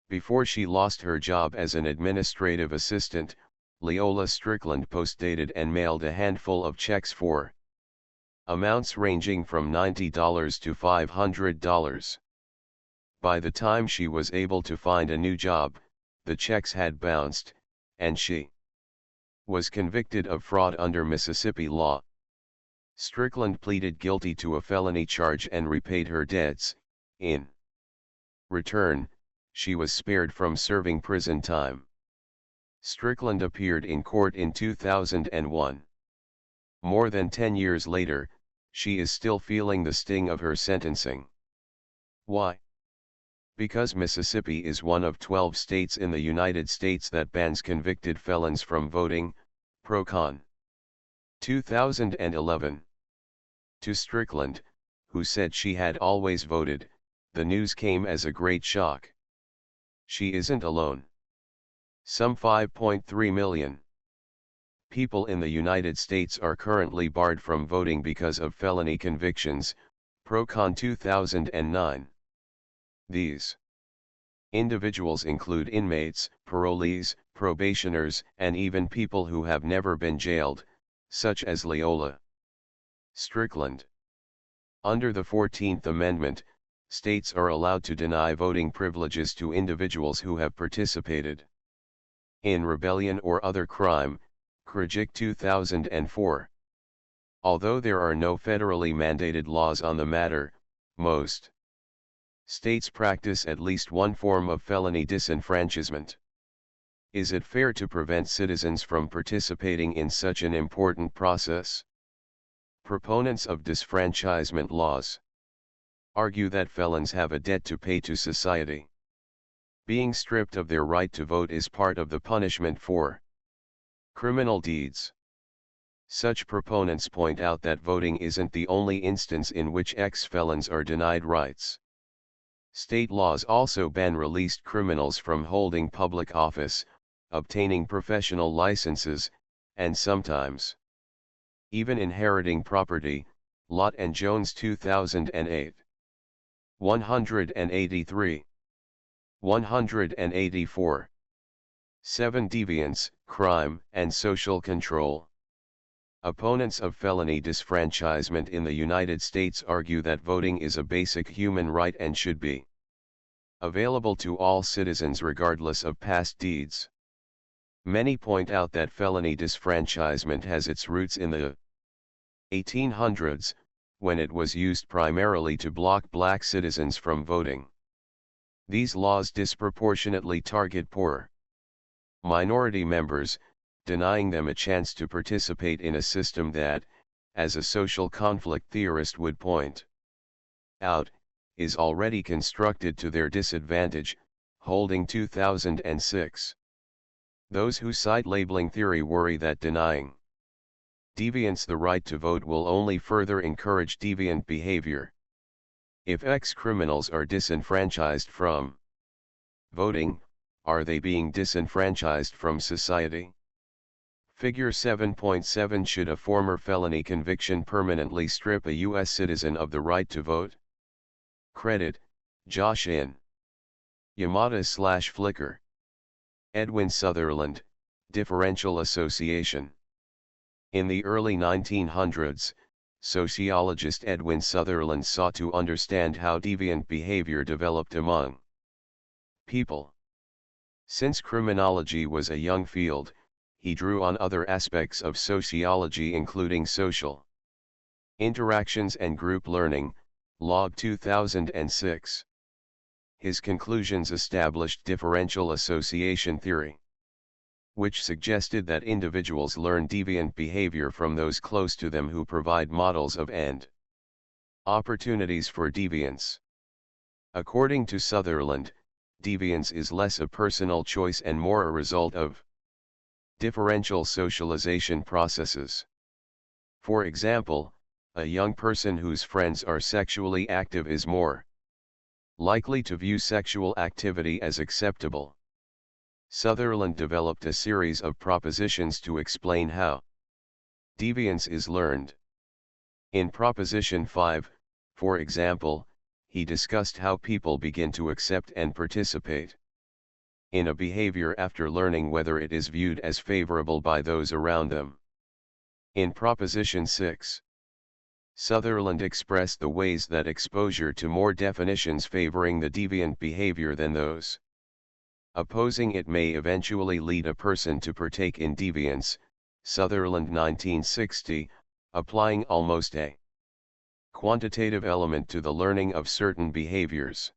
Before she lost her job as an administrative assistant, Leola Strickland postdated and mailed a handful of checks for amounts ranging from $90 to $500. By the time she was able to find a new job, the checks had bounced, and she was convicted of fraud under Mississippi law. Strickland pleaded guilty to a felony charge and repaid her debts. In return, she was spared from serving prison time. Strickland appeared in court in 2001. More than 10 years later, she is still feeling the sting of her sentencing. Why? Because Mississippi is one of 12 states in the United States that bans convicted felons from voting. Pro-Con. 2011. To Strickland, who said she had always voted, the news came as a great shock. She isn't alone. Some 5.3 million people in the United States are currently barred from voting because of felony convictions. Pro-Con 2009. These individuals include inmates, parolees, probationers, and even people who have never been jailed, such as Leola Strickland. Under the 14th Amendment, states are allowed to deny voting privileges to individuals who have participated in rebellion or other crime. Krajcik 2004. Although there are no federally mandated laws on the matter, most states practice at least one form of felony disenfranchisement. Is it fair to prevent citizens from participating in such an important process? Proponents of disfranchisement laws argue that felons have a debt to pay to society. Being stripped of their right to vote is part of the punishment for criminal deeds. Such proponents point out that voting isn't the only instance in which ex-felons are denied rights. State laws also ban released criminals from holding public office, obtaining professional licenses, and sometimes even inheriting property. Lott and Jones 2008. 183. 184. 7 Deviance, Crime, and Social Control. Opponents of felony disfranchisement in the United States argue that voting is a basic human right and should be available to all citizens regardless of past deeds. Many point out that felony disfranchisement has its roots in the 1800s, when it was used primarily to block black citizens from voting. These laws disproportionately target poor minority members, denying them a chance to participate in a system that, as a social conflict theorist would point out, is already constructed to their disadvantage. Holding 2006. Those who cite labeling theory worry that denying deviants the right to vote will only further encourage deviant behavior. If ex-criminals are disenfranchised from voting, are they being disenfranchised from society? Figure 7.7. Should a former felony conviction permanently strip a U.S. citizen of the right to vote? Credit, Josh in. Yamada/Flickr. Edwin Sutherland, Differential Association. In the early 1900s, sociologist Edwin Sutherland sought to understand how deviant behavior developed among people. Since criminology was a young field, he drew on other aspects of sociology including social interactions and group learning. Log 2006. His conclusions established differential association theory, which suggested that individuals learn deviant behavior from those close to them who provide models of and opportunities for deviance. According to Sutherland, deviance is less a personal choice and more a result of differential socialization processes. For example, a young person whose friends are sexually active is more likely to view sexual activity as acceptable. Sutherland developed a series of propositions to explain how deviance is learned. In Proposition 5, for example, he discussed how people begin to accept and participate in a behavior after learning whether it is viewed as favorable by those around them. In Proposition 6, Sutherland expressed the ways that exposure to more definitions favoring the deviant behavior than those opposing it may eventually lead a person to partake in deviance. Sutherland 1960, applying almost a quantitative element to the learning of certain behaviors.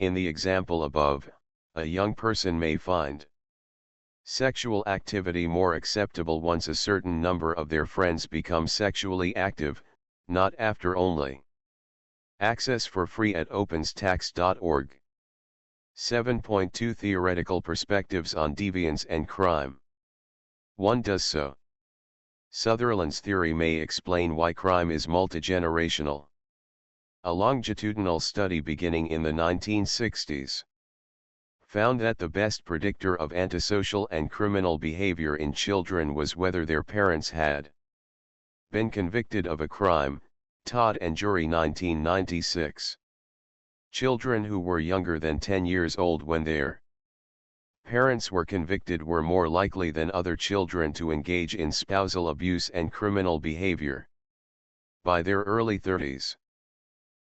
In the example above, a young person may find sexual activity more acceptable once a certain number of their friends become sexually active, not after only. Access for free at openstax.org. 7.2 Theoretical Perspectives on Deviance and Crime. 1 does so. Sutherland's theory may explain why crime is multigenerational. A longitudinal study beginning in the 1960s found that the best predictor of antisocial and criminal behavior in children was whether their parents had been convicted of a crime. Todd and Jury 1996. Children who were younger than 10 years old when their parents were convicted were more likely than other children to engage in spousal abuse and criminal behavior by their early 30s.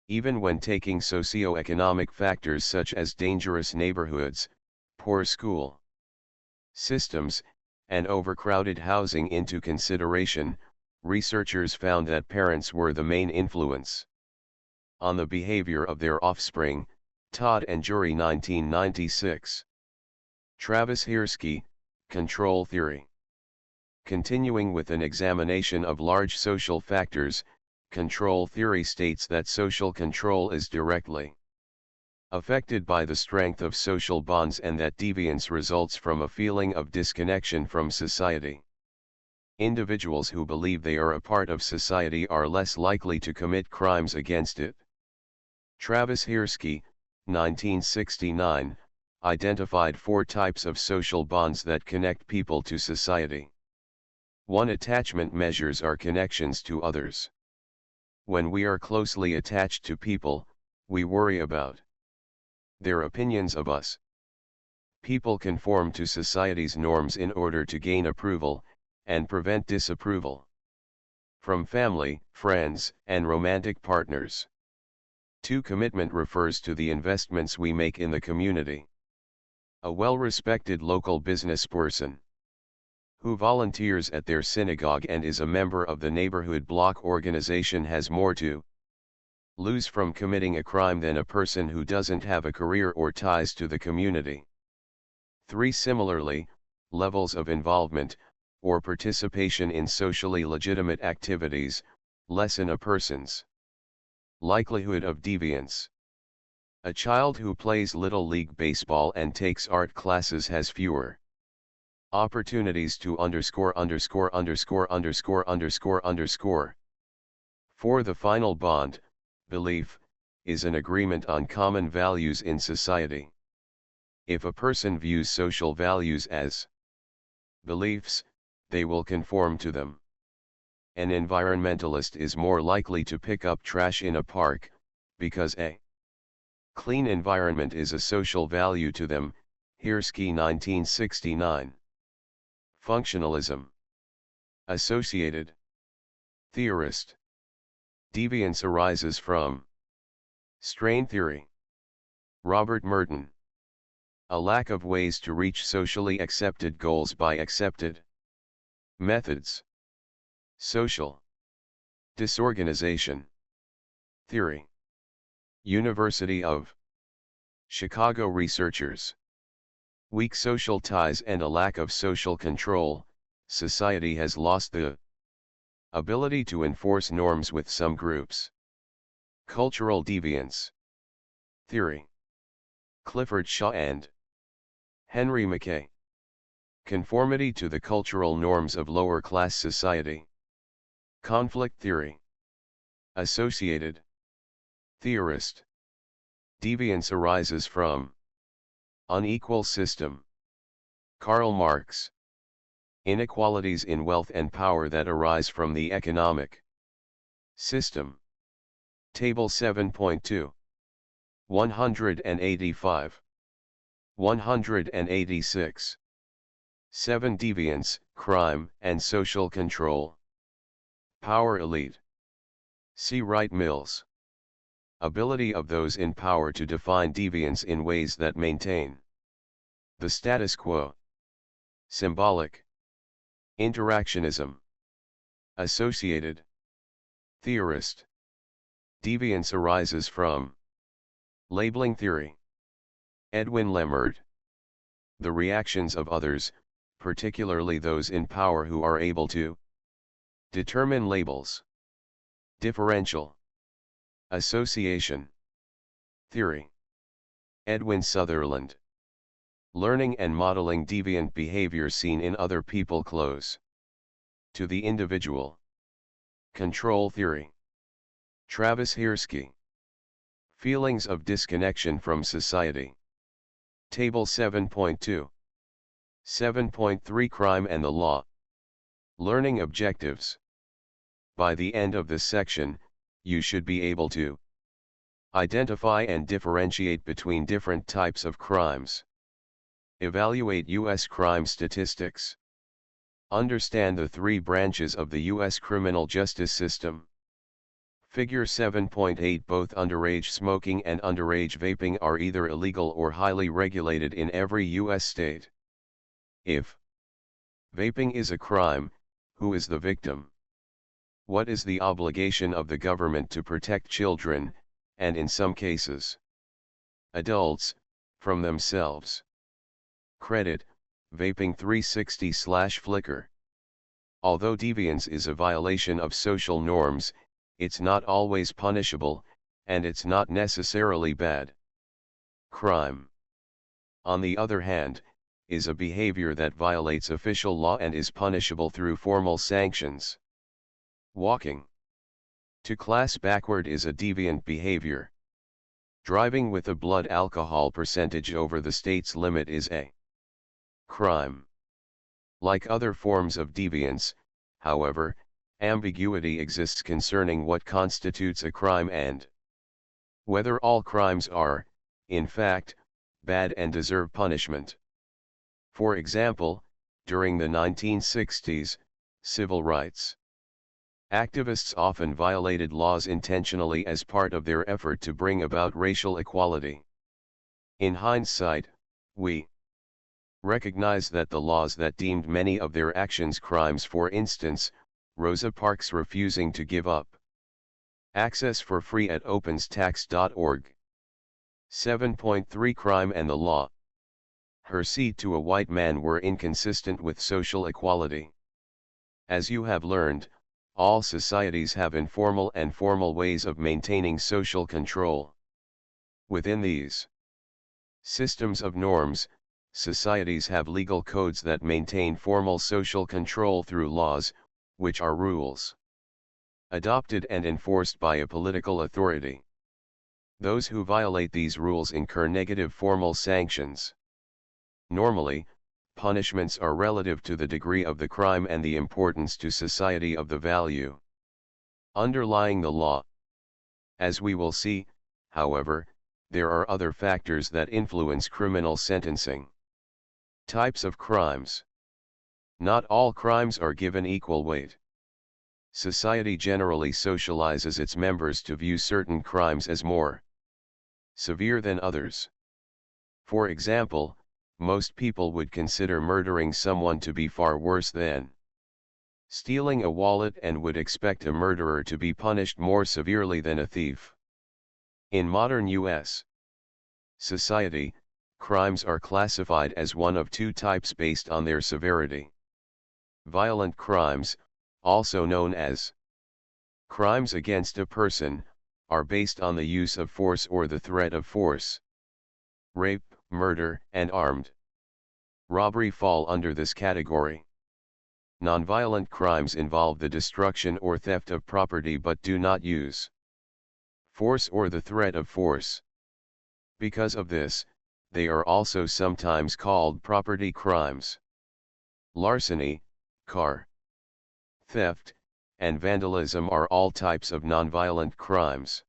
Even when taking socioeconomic factors such as dangerous neighborhoods, poor school systems, and overcrowded housing into consideration, researchers found that parents were the main influence on the behavior of their offspring. Todd and Jury 1996. Travis Hirschi, Control Theory. Continuing with an examination of large social factors, control theory states that social control is directly affected by the strength of social bonds and that deviance results from a feeling of disconnection from society. Individuals who believe they are a part of society are less likely to commit crimes against it. Travis Hirschi, 1969, identified 4 types of social bonds that connect people to society. 1. Attachment measures are connections to others. When we are closely attached to people, we worry about their opinions of us. People conform to society's norms in order to gain approval, and prevent disapproval from family, friends, and romantic partners. 2. Commitment refers to the investments we make in the community. A well-respected local businessperson who volunteers at their synagogue and is a member of the neighborhood block organization has more to lose from committing a crime than a person who doesn't have a career or ties to the community. 3. Similarly, levels of involvement, or participation in socially legitimate activities, lessen a person's likelihood of deviance. A child who plays Little League Baseball and takes art classes has fewer opportunities to underscore. 4. The final bond, belief, is an agreement on common values in society. If a person views social values as beliefs, they will conform to them. An environmentalist is more likely to pick up trash in a park, because a clean environment is a social value to them. Hirschi 1969. Functionalism. Associated theorist. Deviance arises from strain theory. Robert Merton. A lack of ways to reach socially accepted goals by accepted methods. Social disorganization theory. University of Chicago researchers. Weak social ties and a lack of social control, society has lost the ability to enforce norms with some groups. Cultural deviance theory. Clifford Shaw and Henry Mackay. Conformity to the cultural norms of lower class society. Conflict theory. Associated theorist. Deviance arises from unequal system. Karl Marx. Inequalities in wealth and power that arise from the economic system. Table 7.2. 185. 186. 7 Deviance, crime, and social control. Power elite. See Wright Mills. Ability of those in power to define deviance in ways that maintain the status quo. Symbolic. Interactionism. Associated. Theorist. Deviance arises from labeling theory. Edwin Lemert. The reactions of others, particularly those in power who are able to determine labels. Differential. Association. Theory. Edwin Sutherland. Learning and modeling deviant behavior seen in other people close to the individual. Control theory. Travis Hirschi. Feelings of disconnection from society. Table 7.2. 7.3 Crime and the Law. Learning objectives. By the end of this section, you should be able to identify and differentiate between different types of crimes. Evaluate U.S. crime statistics. Understand the 3 branches of the U.S. criminal justice system. Figure 7.8 Both underage smoking and underage vaping are either illegal or highly regulated in every U.S. state. If vaping is a crime, who is the victim? What is the obligation of the government to protect children, and in some cases, adults, from themselves? Credit, Vaping 360/Flickr. Although deviance is a violation of social norms, it's not always punishable, and it's not necessarily bad. Crime, on the other hand, is a behavior that violates official law and is punishable through formal sanctions. Walking to class backward is a deviant behavior. Driving with a blood alcohol percentage over the state's limit is a crime. Like other forms of deviance, however, ambiguity exists concerning what constitutes a crime and whether all crimes are, in fact, bad and deserve punishment. For example, during the 1960s, civil rights activists often violated laws intentionally as part of their effort to bring about racial equality. In hindsight, we recognize that the laws that deemed many of their actions crimes, for instance, Rosa Parks refusing to give up access for free at openstax.org. 7.3 Crime and the Law. Her seat to a white man were inconsistent with social equality. As you have learned, all societies have informal and formal ways of maintaining social control. Within these systems of norms, societies have legal codes that maintain formal social control through laws, which are rules adopted and enforced by a political authority. Those who violate these rules incur negative formal sanctions. Normally, punishments are relative to the degree of the crime and the importance to society of the value underlying the law. As we will see, however, there are other factors that influence criminal sentencing. Types of crimes. Not all crimes are given equal weight. Society generally socializes its members to view certain crimes as more severe than others. For example, most people would consider murdering someone to be far worse than stealing a wallet and would expect a murderer to be punished more severely than a thief. In modern U.S. society, crimes are classified as one of 2 types based on their severity. Violent crimes, also known as crimes against a person, are based on the use of force or the threat of force. Rape, murder, and armed robbery fall under this category. Nonviolent crimes involve the destruction or theft of property but do not use force or the threat of force. Because of this, they are also sometimes called property crimes. Larceny, car theft, and vandalism are all types of nonviolent crimes.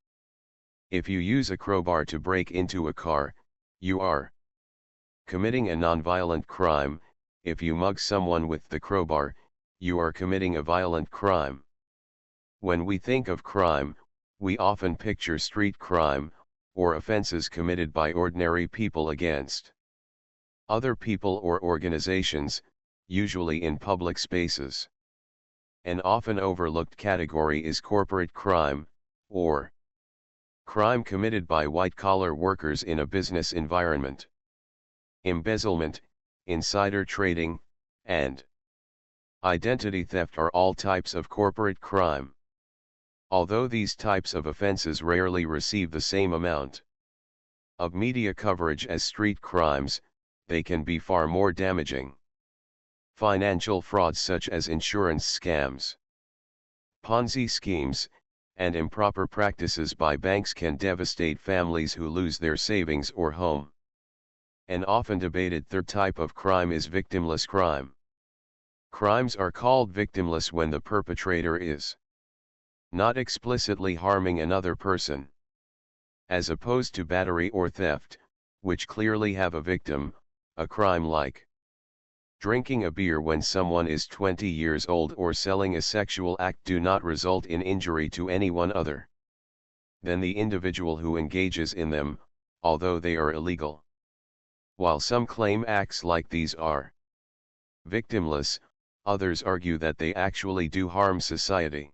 If you use a crowbar to break into a car, you are committing a nonviolent crime. If you mug someone with the crowbar, you are committing a violent crime. When we think of crime, we often picture street crime, or offenses committed by ordinary people against other people or organizations, usually in public spaces. An often overlooked category is corporate crime, or crime committed by white-collar workers in a business environment. Embezzlement, insider trading, and identity theft are all types of corporate crime. Although these types of offenses rarely receive the same amount of media coverage as street crimes, they can be far more damaging. Financial frauds such as insurance scams, Ponzi schemes, and improper practices by banks can devastate families who lose their savings or home. An often debated third type of crime is victimless crime. Crimes are called victimless when the perpetrator is not explicitly harming another person. As opposed to battery or theft, which clearly have a victim, a crime like drinking a beer when someone is 20 years old or selling a sexual act do not result in injury to anyone other than the individual who engages in them, although they are illegal. While some claim acts like these are victimless, others argue that they actually do harm society.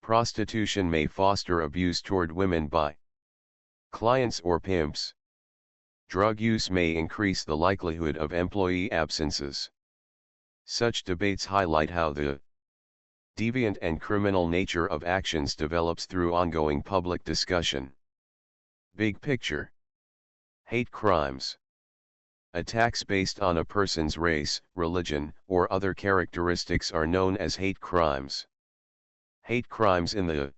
Prostitution may foster abuse toward women by clients or pimps. Drug use may increase the likelihood of employee absences. Such debates highlight how the deviant and criminal nature of actions develops through ongoing public discussion. Big picture. Hate crimes. Attacks based on a person's race, religion, or other characteristics are known as hate crimes. Hate crimes in the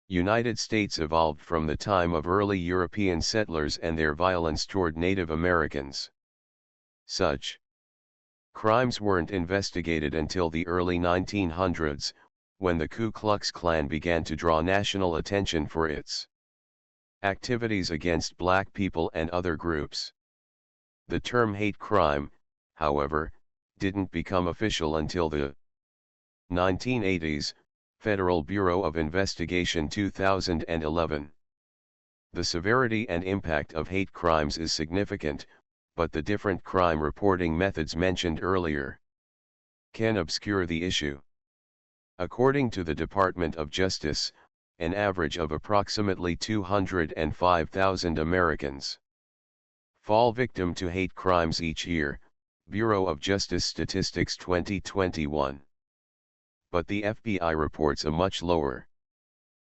United States evolved from the time of early European settlers and their violence toward Native Americans. Such crimes weren't investigated until the early 1900s, when the Ku Klux Klan began to draw national attention for its activities against black people and other groups. The term hate crime, however, didn't become official until the 1980s, Federal Bureau of Investigation 2011. The severity and impact of hate crimes is significant, but the different crime reporting methods mentioned earlier can obscure the issue. According to the Department of Justice, an average of approximately 205,000 Americans fall victim to hate crimes each year, Bureau of Justice Statistics 2021. But the FBI reports a much lower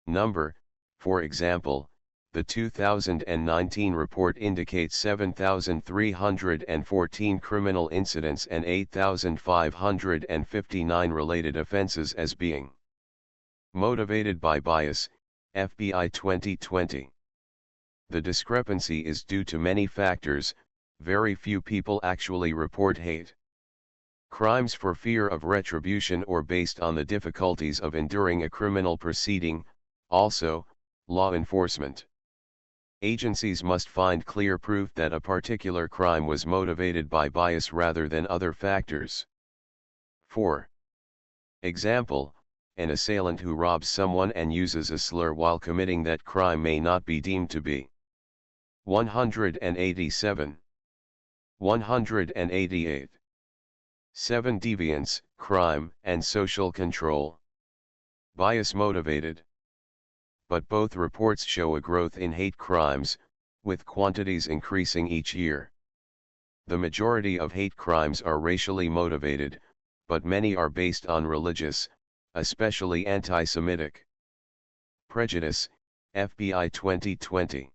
number. For example, the 2019 report indicates 7,314 criminal incidents and 8,559 related offenses as being motivated by bias, FBI 2020. The discrepancy is due to many factors. Very few people actually report hate crimes for fear of retribution or based on the difficulties of enduring a criminal proceeding. Also, law enforcement agencies must find clear proof that a particular crime was motivated by bias rather than other factors. For example, an assailant who robs someone and uses a slur while committing that crime may not be deemed to be 187. 188. 7 Deviance, crime, and social control. Bias motivated. But both reports show a growth in hate crimes, with quantities increasing each year. The majority of hate crimes are racially motivated, but many are based on religious, especially anti-Semitic prejudice, FBI 2020.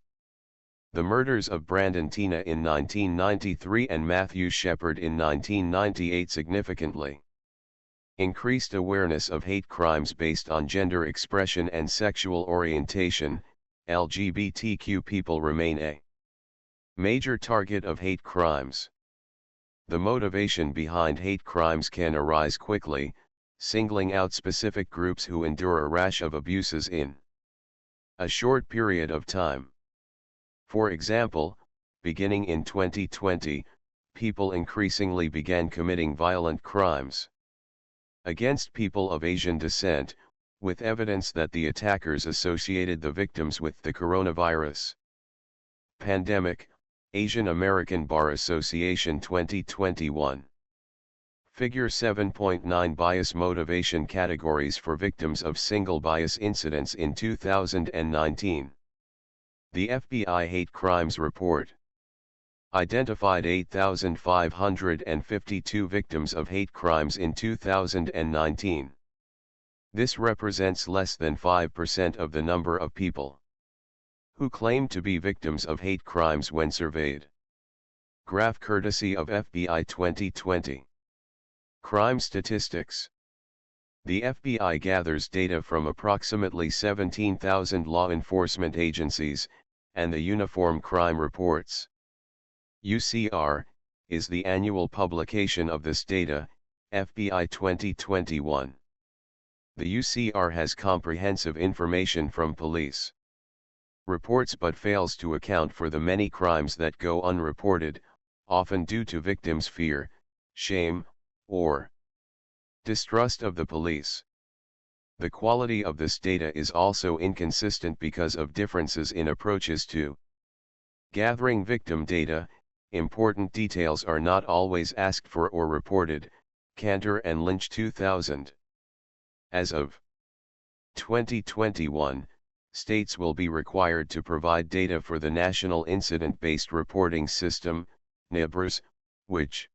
The murders of Brandon Teena in 1993 and Matthew Shepard in 1998 significantly increased awareness of hate crimes based on gender expression and sexual orientation. LGBTQ people remain a Major target of hate crimes. The motivation behind hate crimes can arise quickly, singling out specific groups who endure a rash of abuses in a short period of time. For example, beginning in 2020, people increasingly began committing violent crimes against people of Asian descent, with evidence that the attackers associated the victims with the coronavirus pandemic. Asian American Bar Association 2021. Figure 7.9 Bias motivation categories for victims of single bias incidents in 2019. The FBI Hate Crimes Report identified 8,552 victims of hate crimes in 2019. This represents less than 5% of the number of people who claim to be victims of hate crimes when surveyed. Graph courtesy of FBI 2020. Crime statistics. The FBI gathers data from approximately 17,000 law enforcement agencies, and the Uniform Crime Reports (UCR) is the annual publication of this data, FBI 2021. The UCR has comprehensive information from police reports but fails to account for the many crimes that go unreported, often due to victims' fear, shame, or distrust of the police. The quality of this data is also inconsistent because of differences in approaches to gathering victim data. Important details are not always asked for or reported. Cantor and Lynch 2000. As of 2021, states will be required to provide data for the National Incident-Based Reporting System, NIBRS, which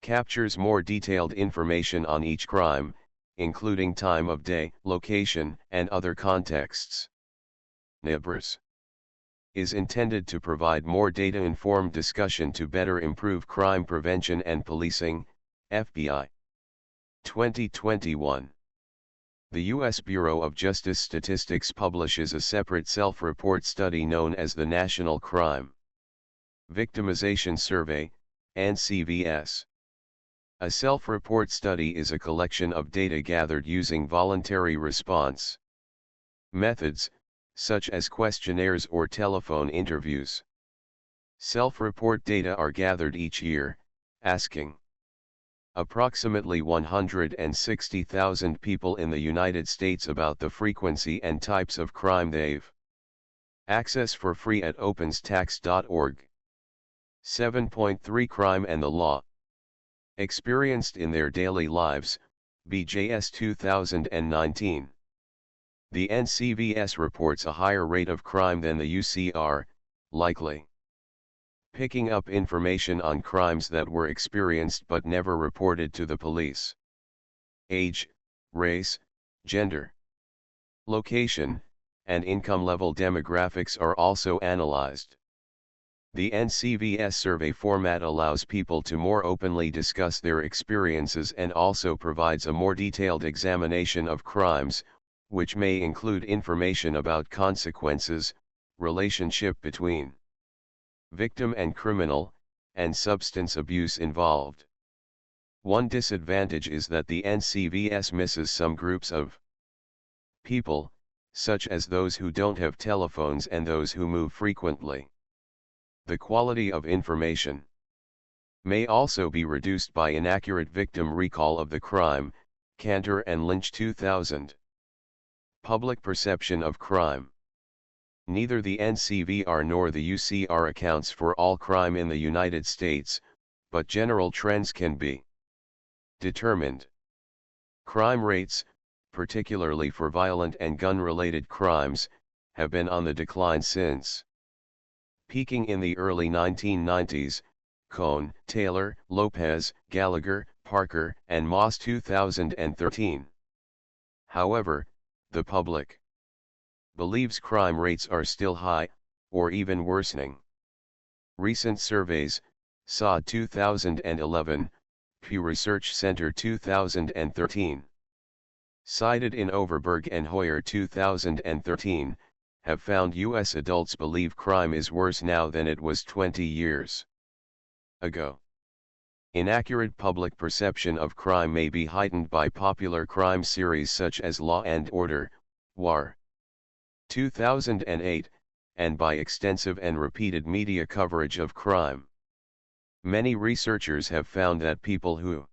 captures more detailed information on each crime, including time of day, location, and other contexts. NIBRS is intended to provide more data-informed discussion to better improve crime prevention and policing. FBI 2021. The U.S. Bureau of Justice Statistics publishes a separate self-report study known as the National Crime Victimization Survey, NCVS. A self-report study is a collection of data gathered using voluntary response methods, such as questionnaires or telephone interviews. Self-report data are gathered each year, asking approximately 160,000 people in the United States about the frequency and types of crime they've accessed for free at openstax.org. 7.3 Crime and the Law experienced in their daily lives, BJS 2019. The NCVS reports a higher rate of crime than the UCR, likely picking up information on crimes that were experienced but never reported to the police. Age, race, gender, location, and income level demographics are also analyzed. The NCVS survey format allows people to more openly discuss their experiences and also provides a more detailed examination of crimes, which may include information about consequences, relationship between victim and criminal, and substance abuse involved. One disadvantage is that the NCVS misses some groups of people, such as those who don't have telephones and those who move frequently. The quality of information may also be reduced by inaccurate victim recall of the crime. Cantor and Lynch 2000. Public perception of crime. Neither the NCVR nor the UCR accounts for all crime in the United States, but general trends can be determined. Crime rates, particularly for violent and gun-related crimes, have been on the decline since peaking in the early 1990s. Cohn, Taylor, Lopez, Gallagher, Parker, and Moss 2013. However, the public believes crime rates are still high, or even worsening. Recent surveys, SOD 2011, Pew Research Center 2013, cited in Overberg and Hoyer 2013, have found U.S. adults believe crime is worse now than it was 20 years ago. Inaccurate public perception of crime may be heightened by popular crime series such as Law and Order, WAR, 2008, and by extensive and repeated media coverage of crime. Many researchers have found that people who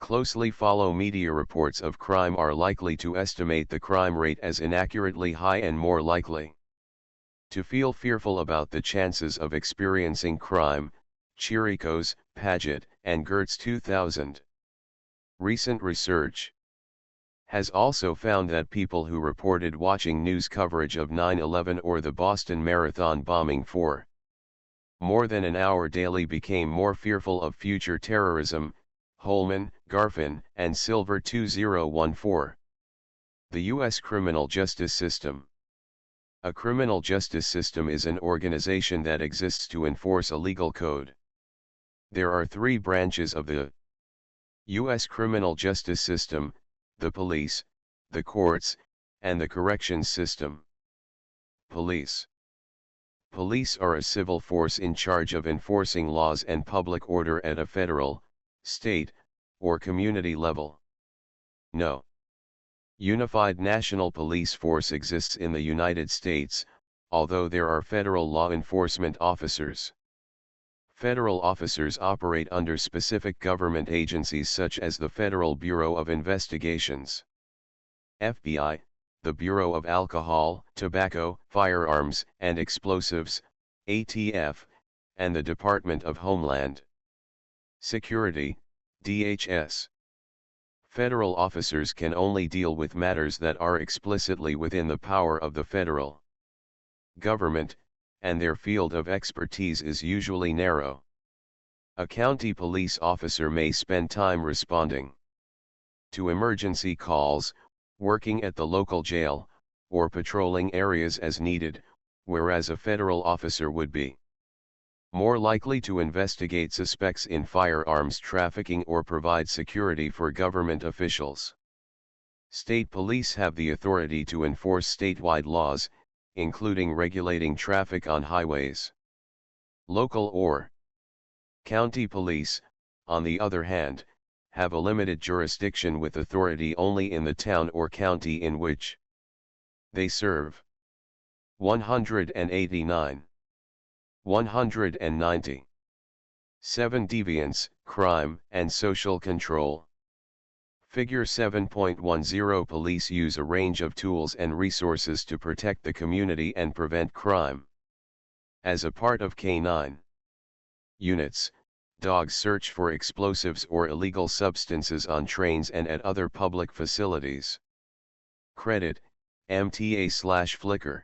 closely follow media reports of crime are likely to estimate the crime rate as inaccurately high and more likely to feel fearful about the chances of experiencing crime. Chirico's, Paget, and Gertz 2000. Recent research has also found that people who reported watching news coverage of 9/11 or the Boston Marathon bombing for more than an hour daily became more fearful of future terrorism. Holman, Garfin, and Silver 2014. The U.S. criminal justice system. A criminal justice system is an organization that exists to enforce a legal code. There are three branches of the U.S. criminal justice system: the police, the courts, and the corrections system. Police. Police are a civil force in charge of enforcing laws and public order at a federal, state, or community level. No unified national police force exists in the United States, although there are federal law enforcement officers. Federal officers operate under specific government agencies such as the Federal Bureau of Investigations, FBI, the Bureau of Alcohol, Tobacco, Firearms, and Explosives, ATF, and the Department of Homeland Security, DHS. Federal officers can only deal with matters that are explicitly within the power of the federal government, and their field of expertise is usually narrow. A county police officer may spend time responding to emergency calls, working at the local jail, or patrolling areas as needed, whereas a federal officer would be more likely to investigate suspects in firearms trafficking or provide security for government officials. State police have the authority to enforce statewide laws, including regulating traffic on highways. Local or county police, on the other hand, have a limited jurisdiction with authority only in the town or county in which they serve. 189. 190. 7 Deviance, Crime, and Social Control. Figure 7.10. Police use a range of tools and resources to protect the community and prevent crime. As a part of K9 units, dogs search for explosives or illegal substances on trains and at other public facilities. Credit, MTA/Flickr.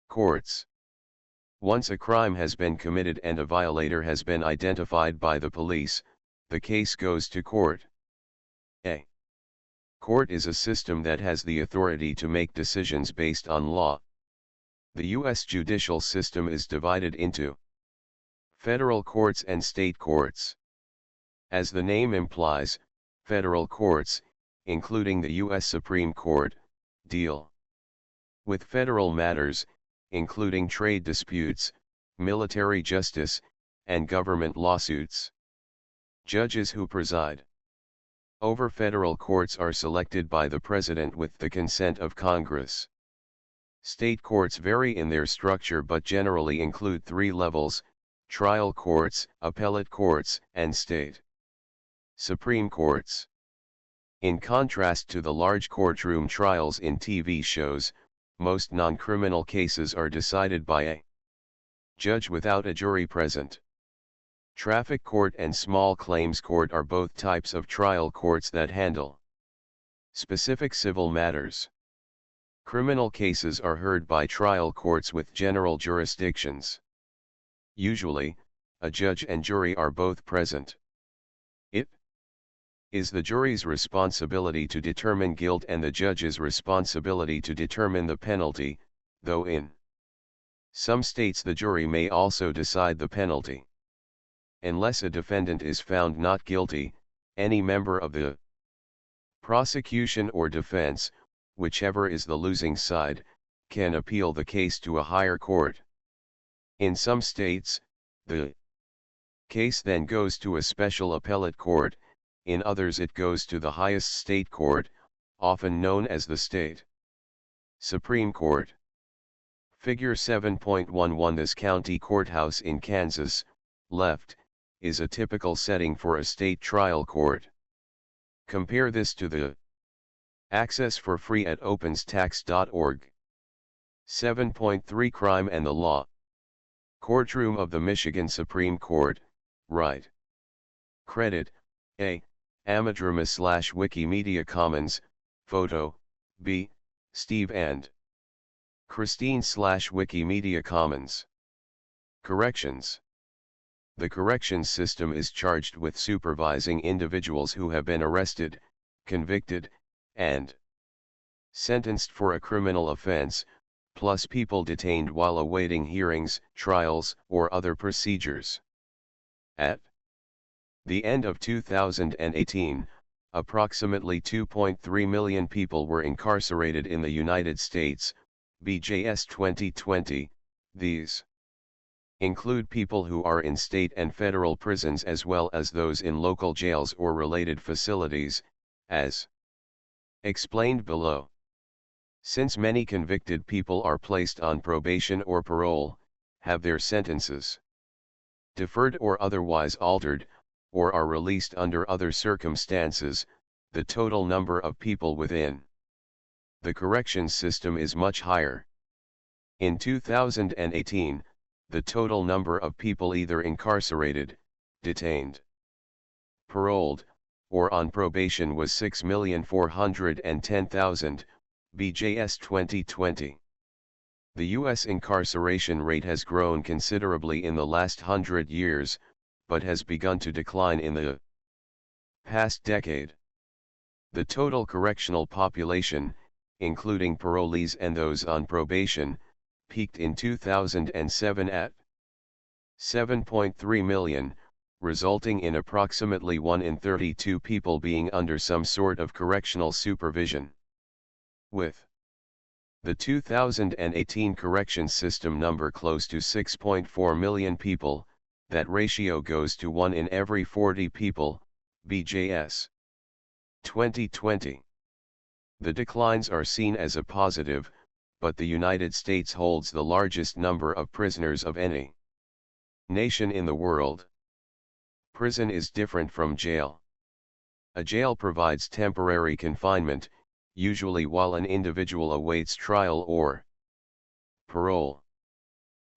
Courts. Once a crime has been committed and a violator has been identified by the police, the case goes to court. A court is a system that has the authority to make decisions based on law. The U.S. judicial system is divided into federal courts and state courts. As the name implies, federal courts, including the U.S. Supreme Court, deal with federal matters, including trade disputes, military justice, and government lawsuits. Judges who preside over federal courts are selected by the President with the consent of Congress. State courts vary in their structure but generally include 3 levels: trial courts, appellate courts, and state Supreme Courts. In contrast to the large courtroom trials in TV shows, most non-criminal cases are decided by a judge without a jury present. Traffic court and small claims court are both types of trial courts that handle specific civil matters. Criminal cases are heard by trial courts with general jurisdictions. Usually, a judge and jury are both present. It is the jury's responsibility to determine guilt and the judge's responsibility to determine the penalty, though in some states the jury may also decide the penalty. Unless a defendant is found not guilty, any member of the prosecution or defense, whichever is the losing side, can appeal the case to a higher court. In some states, the case then goes to a special appellate court, in others it goes to the highest state court, often known as the state Supreme Court. Figure 7.11. This county courthouse in Kansas, left, is a typical setting for a state trial court. Compare this to the access for free at openstax.org. 7.3. Crime and the Law. Courtroom of the Michigan Supreme Court, right. Credit, A. Amadrama/Wikimedia Commons, photo, B. Steve and Christine/Wikimedia Commons. Corrections. The corrections system is charged with supervising individuals who have been arrested, convicted, and sentenced for a criminal offense, plus people detained while awaiting hearings, trials, or other procedures. At the end of 2018, approximately 2.3 million people were incarcerated in the United States, BJS 2020. These include people who are in state and federal prisons as well as those in local jails or related facilities, as explained below. Since many convicted people are placed on probation or parole, have their sentences deferred or otherwise altered, or are released under other circumstances, the total number of people within the corrections system is much higher. In 2018, the total number of people either incarcerated, detained, paroled, or on probation was 6,410,000, BJS 2020. The U.S. incarceration rate has grown considerably in the last 100 years, but has begun to decline in the past decade. The total correctional population, including parolees and those on probation, peaked in 2007 at 7.3 million, resulting in approximately 1 in 32 people being under some sort of correctional supervision. With the 2018 corrections system number close to 6.4 million people, that ratio goes to 1 in every 40 people, BJS 2020. The declines are seen as a positive, but the United States holds the largest number of prisoners of any nation in the world. Prison is different from jail. A jail provides temporary confinement, usually while an individual awaits trial or parole.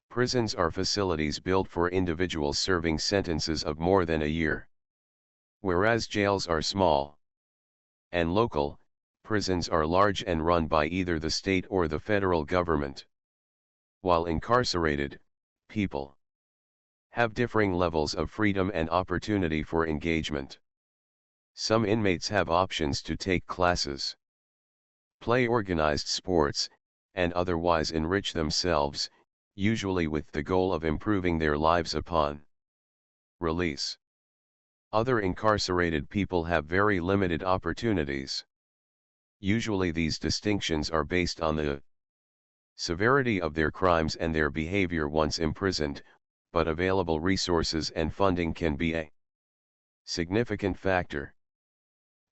Prisons are facilities built for individuals serving sentences of more than a year. Whereas jails are small and local, prisons are large and run by either the state or the federal government. While incarcerated, people have differing levels of freedom and opportunity for engagement. Some inmates have options to take classes, play organized sports, and otherwise enrich themselves, usually with the goal of improving their lives upon release. Other incarcerated people have very limited opportunities. Usually these distinctions are based on the severity of their crimes and their behavior once imprisoned, but available resources and funding can be a significant factor.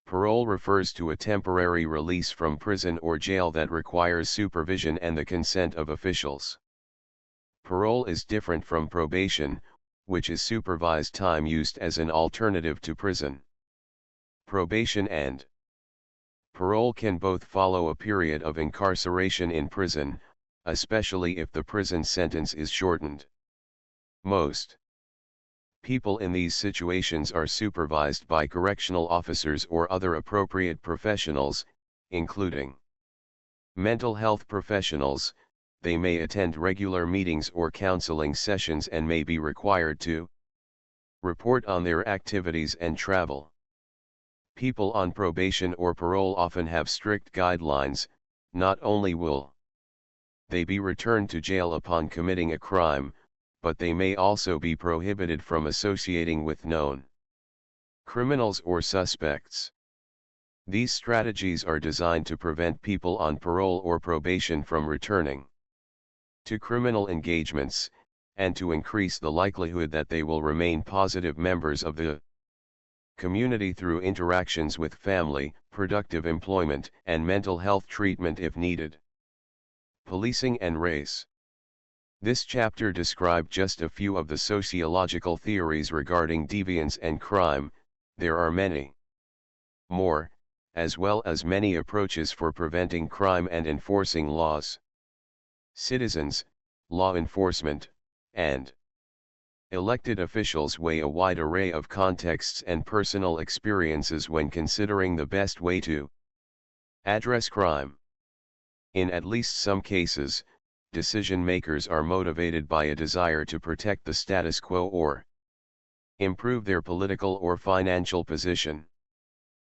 Parole refers to a temporary release from prison or jail that requires supervision and the consent of officials. Parole is different from probation, which is supervised time used as an alternative to prison. Probation and parole can both follow a period of incarceration in prison, especially if the prison sentence is shortened. Most people in these situations are supervised by correctional officers or other appropriate professionals, including mental health professionals. They may attend regular meetings or counseling sessions and may be required to report on their activities and travel. People on probation or parole often have strict guidelines. Not only will they be returned to jail upon committing a crime, but they may also be prohibited from associating with known criminals or suspects. These strategies are designed to prevent people on parole or probation from returning to criminal engagements, and to increase the likelihood that they will remain positive members of the community through interactions with family, productive employment, and mental health treatment if needed. Policing and race. This chapter described just a few of the sociological theories regarding deviance and crime. There are many more, as well as many approaches for preventing crime and enforcing laws. Citizens, law enforcement, and elected officials weigh a wide array of contexts and personal experiences when considering the best way to address crime. In at least some cases, decision-makers are motivated by a desire to protect the status quo or improve their political or financial position.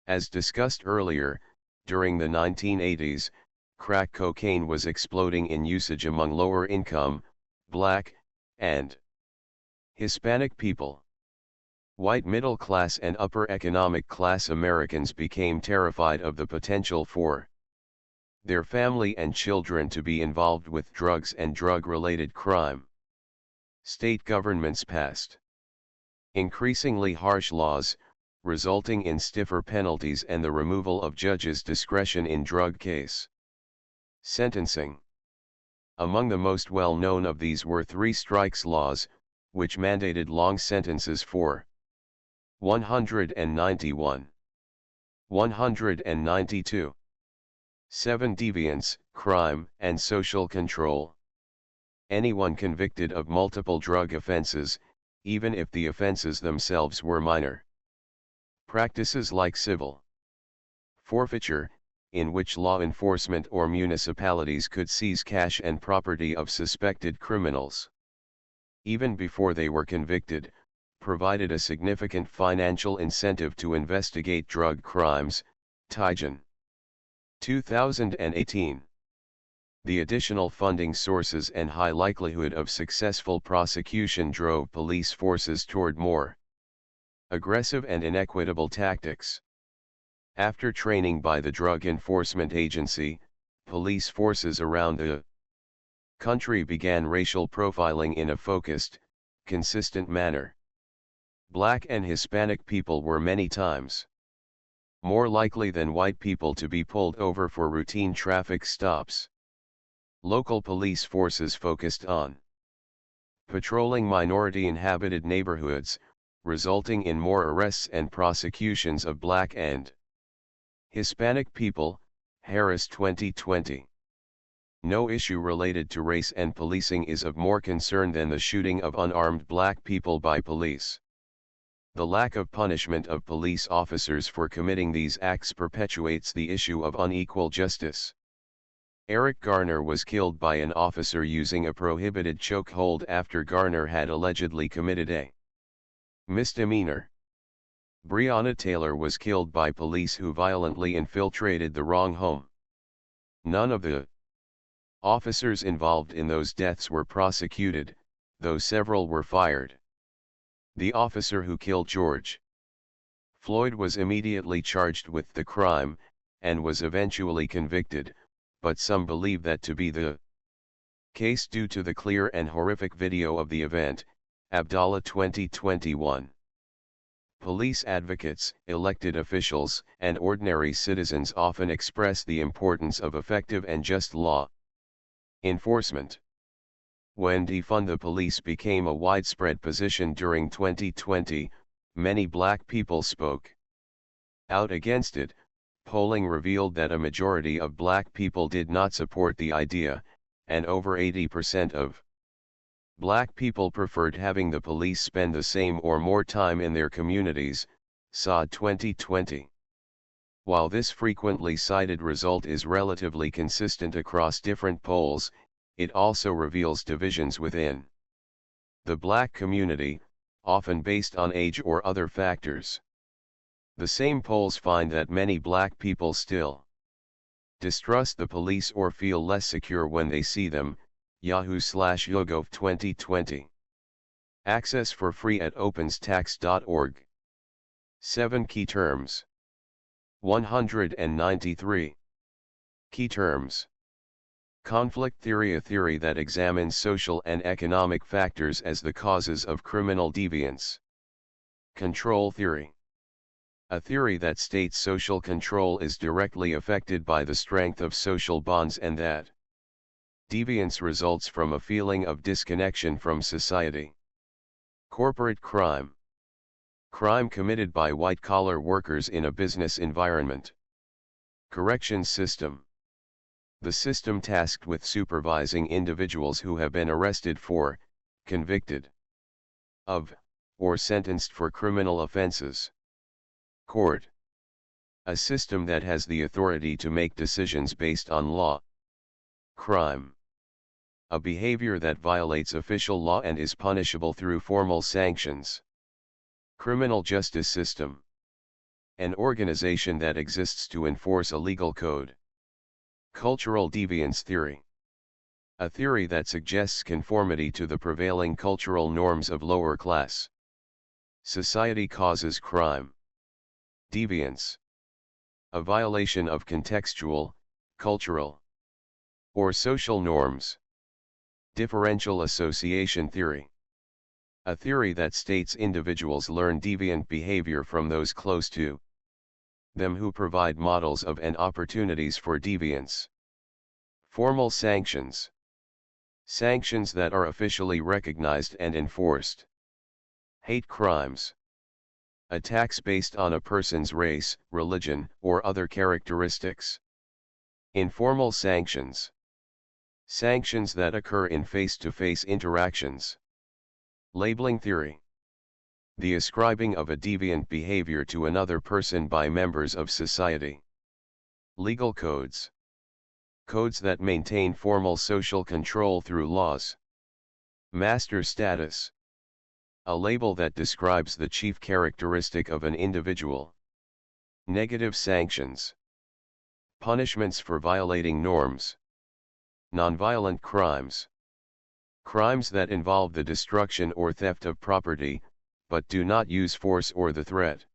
As discussed earlier, during the 1980s, crack cocaine was exploding in usage among lower-income, Black, and Hispanic people. White middle-class and upper economic class Americans became terrified of the potential for their family and children to be involved with drugs and drug-related crime. State governments passed increasingly harsh laws, resulting in stiffer penalties and the removal of judges' discretion in drug case sentencing. Among the most well-known of these were three strikes laws, which mandated long sentences for 191, 192, 7 deviance, crime, and social control. Anyone convicted of multiple drug offenses, even if the offenses themselves were minor. Practices like civil forfeiture, in which law enforcement or municipalities could seize cash and property of suspected criminals, even before they were convicted, provided a significant financial incentive to investigate drug crimes. Tijan. 2018. The additional funding sources and high likelihood of successful prosecution drove police forces toward more aggressive and inequitable tactics. After training by the Drug Enforcement Agency, police forces around the country began racial profiling in a focused, consistent manner. Black and Hispanic people were many times more likely than white people to be pulled over for routine traffic stops. Local police forces focused on patrolling minority-inhabited neighborhoods, resulting in more arrests and prosecutions of Black and Hispanic people. Harris 2020. No issue related to race and policing is of more concern than the shooting of unarmed Black people by police. The lack of punishment of police officers for committing these acts perpetuates the issue of unequal justice. Eric Garner was killed by an officer using a prohibited chokehold after Garner had allegedly committed a misdemeanor. Breonna Taylor was killed by police who violently infiltrated the wrong home. None of the officers involved in those deaths were prosecuted, though several were fired. The officer who killed George Floyd was immediately charged with the crime, and was eventually convicted, but some believe that to be the case due to the clear and horrific video of the event. Abdallah 2021. Police advocates, elected officials, and ordinary citizens often express the importance of effective and just law enforcement. When defund the police became a widespread position during 2020, many Black people spoke out against it. Polling revealed that a majority of Black people did not support the idea, and over 80% of Black people preferred having the police spend the same or more time in their communities. SOD 2020. While this frequently cited result is relatively consistent across different polls, it also reveals divisions within the Black community, often based on age or other factors. The same polls find that many Black people still distrust the police or feel less secure when they see them. Yahoo/YouGov 2020. Access for free at openstax.org. 7 key terms. 193. Key terms. Conflict theory: a theory that examines social and economic factors as the causes of criminal deviance. Control theory: a theory that states social control is directly affected by the strength of social bonds and that deviance results from a feeling of disconnection from society. Corporate crime: crime committed by white-collar workers in a business environment. Corrections system: the system tasked with supervising individuals who have been arrested for, convicted of, or sentenced for criminal offenses. Court: a system that has the authority to make decisions based on law. Crime: a behavior that violates official law and is punishable through formal sanctions. Criminal justice system: an organization that exists to enforce a legal code. Cultural deviance theory: a theory that suggests conformity to the prevailing cultural norms of lower class society causes crime. Deviance: a violation of contextual, cultural, or social norms. Differential association theory: a theory that states individuals learn deviant behavior from those close to them who provide models of and opportunities for deviance. Formal sanctions: sanctions that are officially recognized and enforced. Hate crimes: attacks based on a person's race, religion, or other characteristics. Informal sanctions: sanctions that occur in face-to-face interactions. Labeling theory: the ascribing of a deviant behavior to another person by members of society. Legal codes: codes that maintain formal social control through laws. Master status: a label that describes the chief characteristic of an individual. Negative sanctions: punishments for violating norms. Nonviolent crimes: crimes that involve the destruction or theft of property, but do not use force or the threat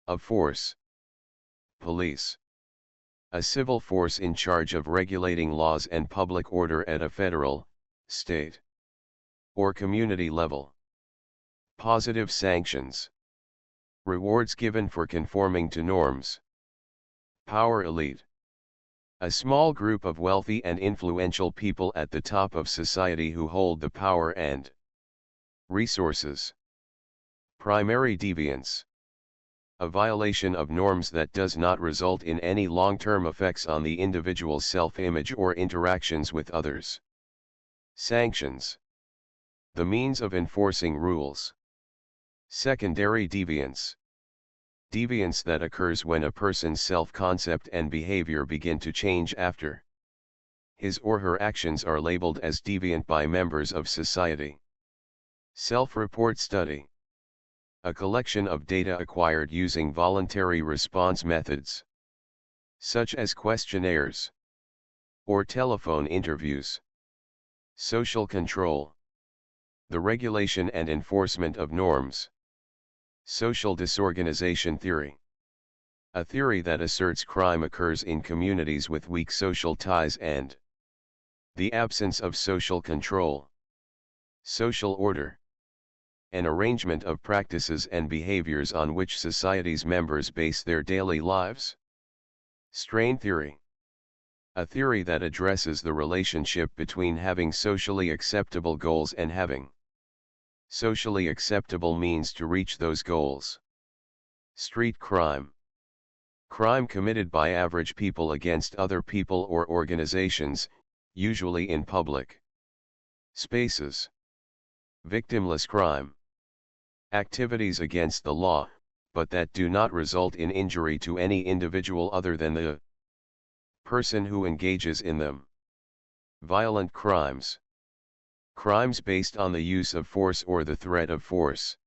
of force. Police: a civil force in charge of regulating laws and public order at a federal, state, or community level. Positive sanctions: rewards given for conforming to norms. Power elite: a small group of wealthy and influential people at the top of society who hold the power and resources. Primary deviance: a violation of norms that does not result in any long-term effects on the individual's self-image or interactions with others. Sanctions: the means of enforcing rules. Secondary deviance: deviance that occurs when a person's self-concept and behavior begin to change after his or her actions are labeled as deviant by members of society. Self-report study: a collection of data acquired using voluntary response methods, such as questionnaires or telephone interviews. Social control: the regulation and enforcement of norms. Social disorganization theory: a theory that asserts crime occurs in communities with weak social ties and the absence of social control. Social order: an arrangement of practices and behaviors on which society's members base their daily lives. Strain theory: a theory that addresses the relationship between having socially acceptable goals and having socially acceptable means to reach those goals. Street crime: crime committed by average people against other people or organizations, usually in public spaces. Victimless crime: activities against the law, but that do not result in injury to any individual other than the person who engages in them. Violent crimes: crimes based on the use of force or the threat of force.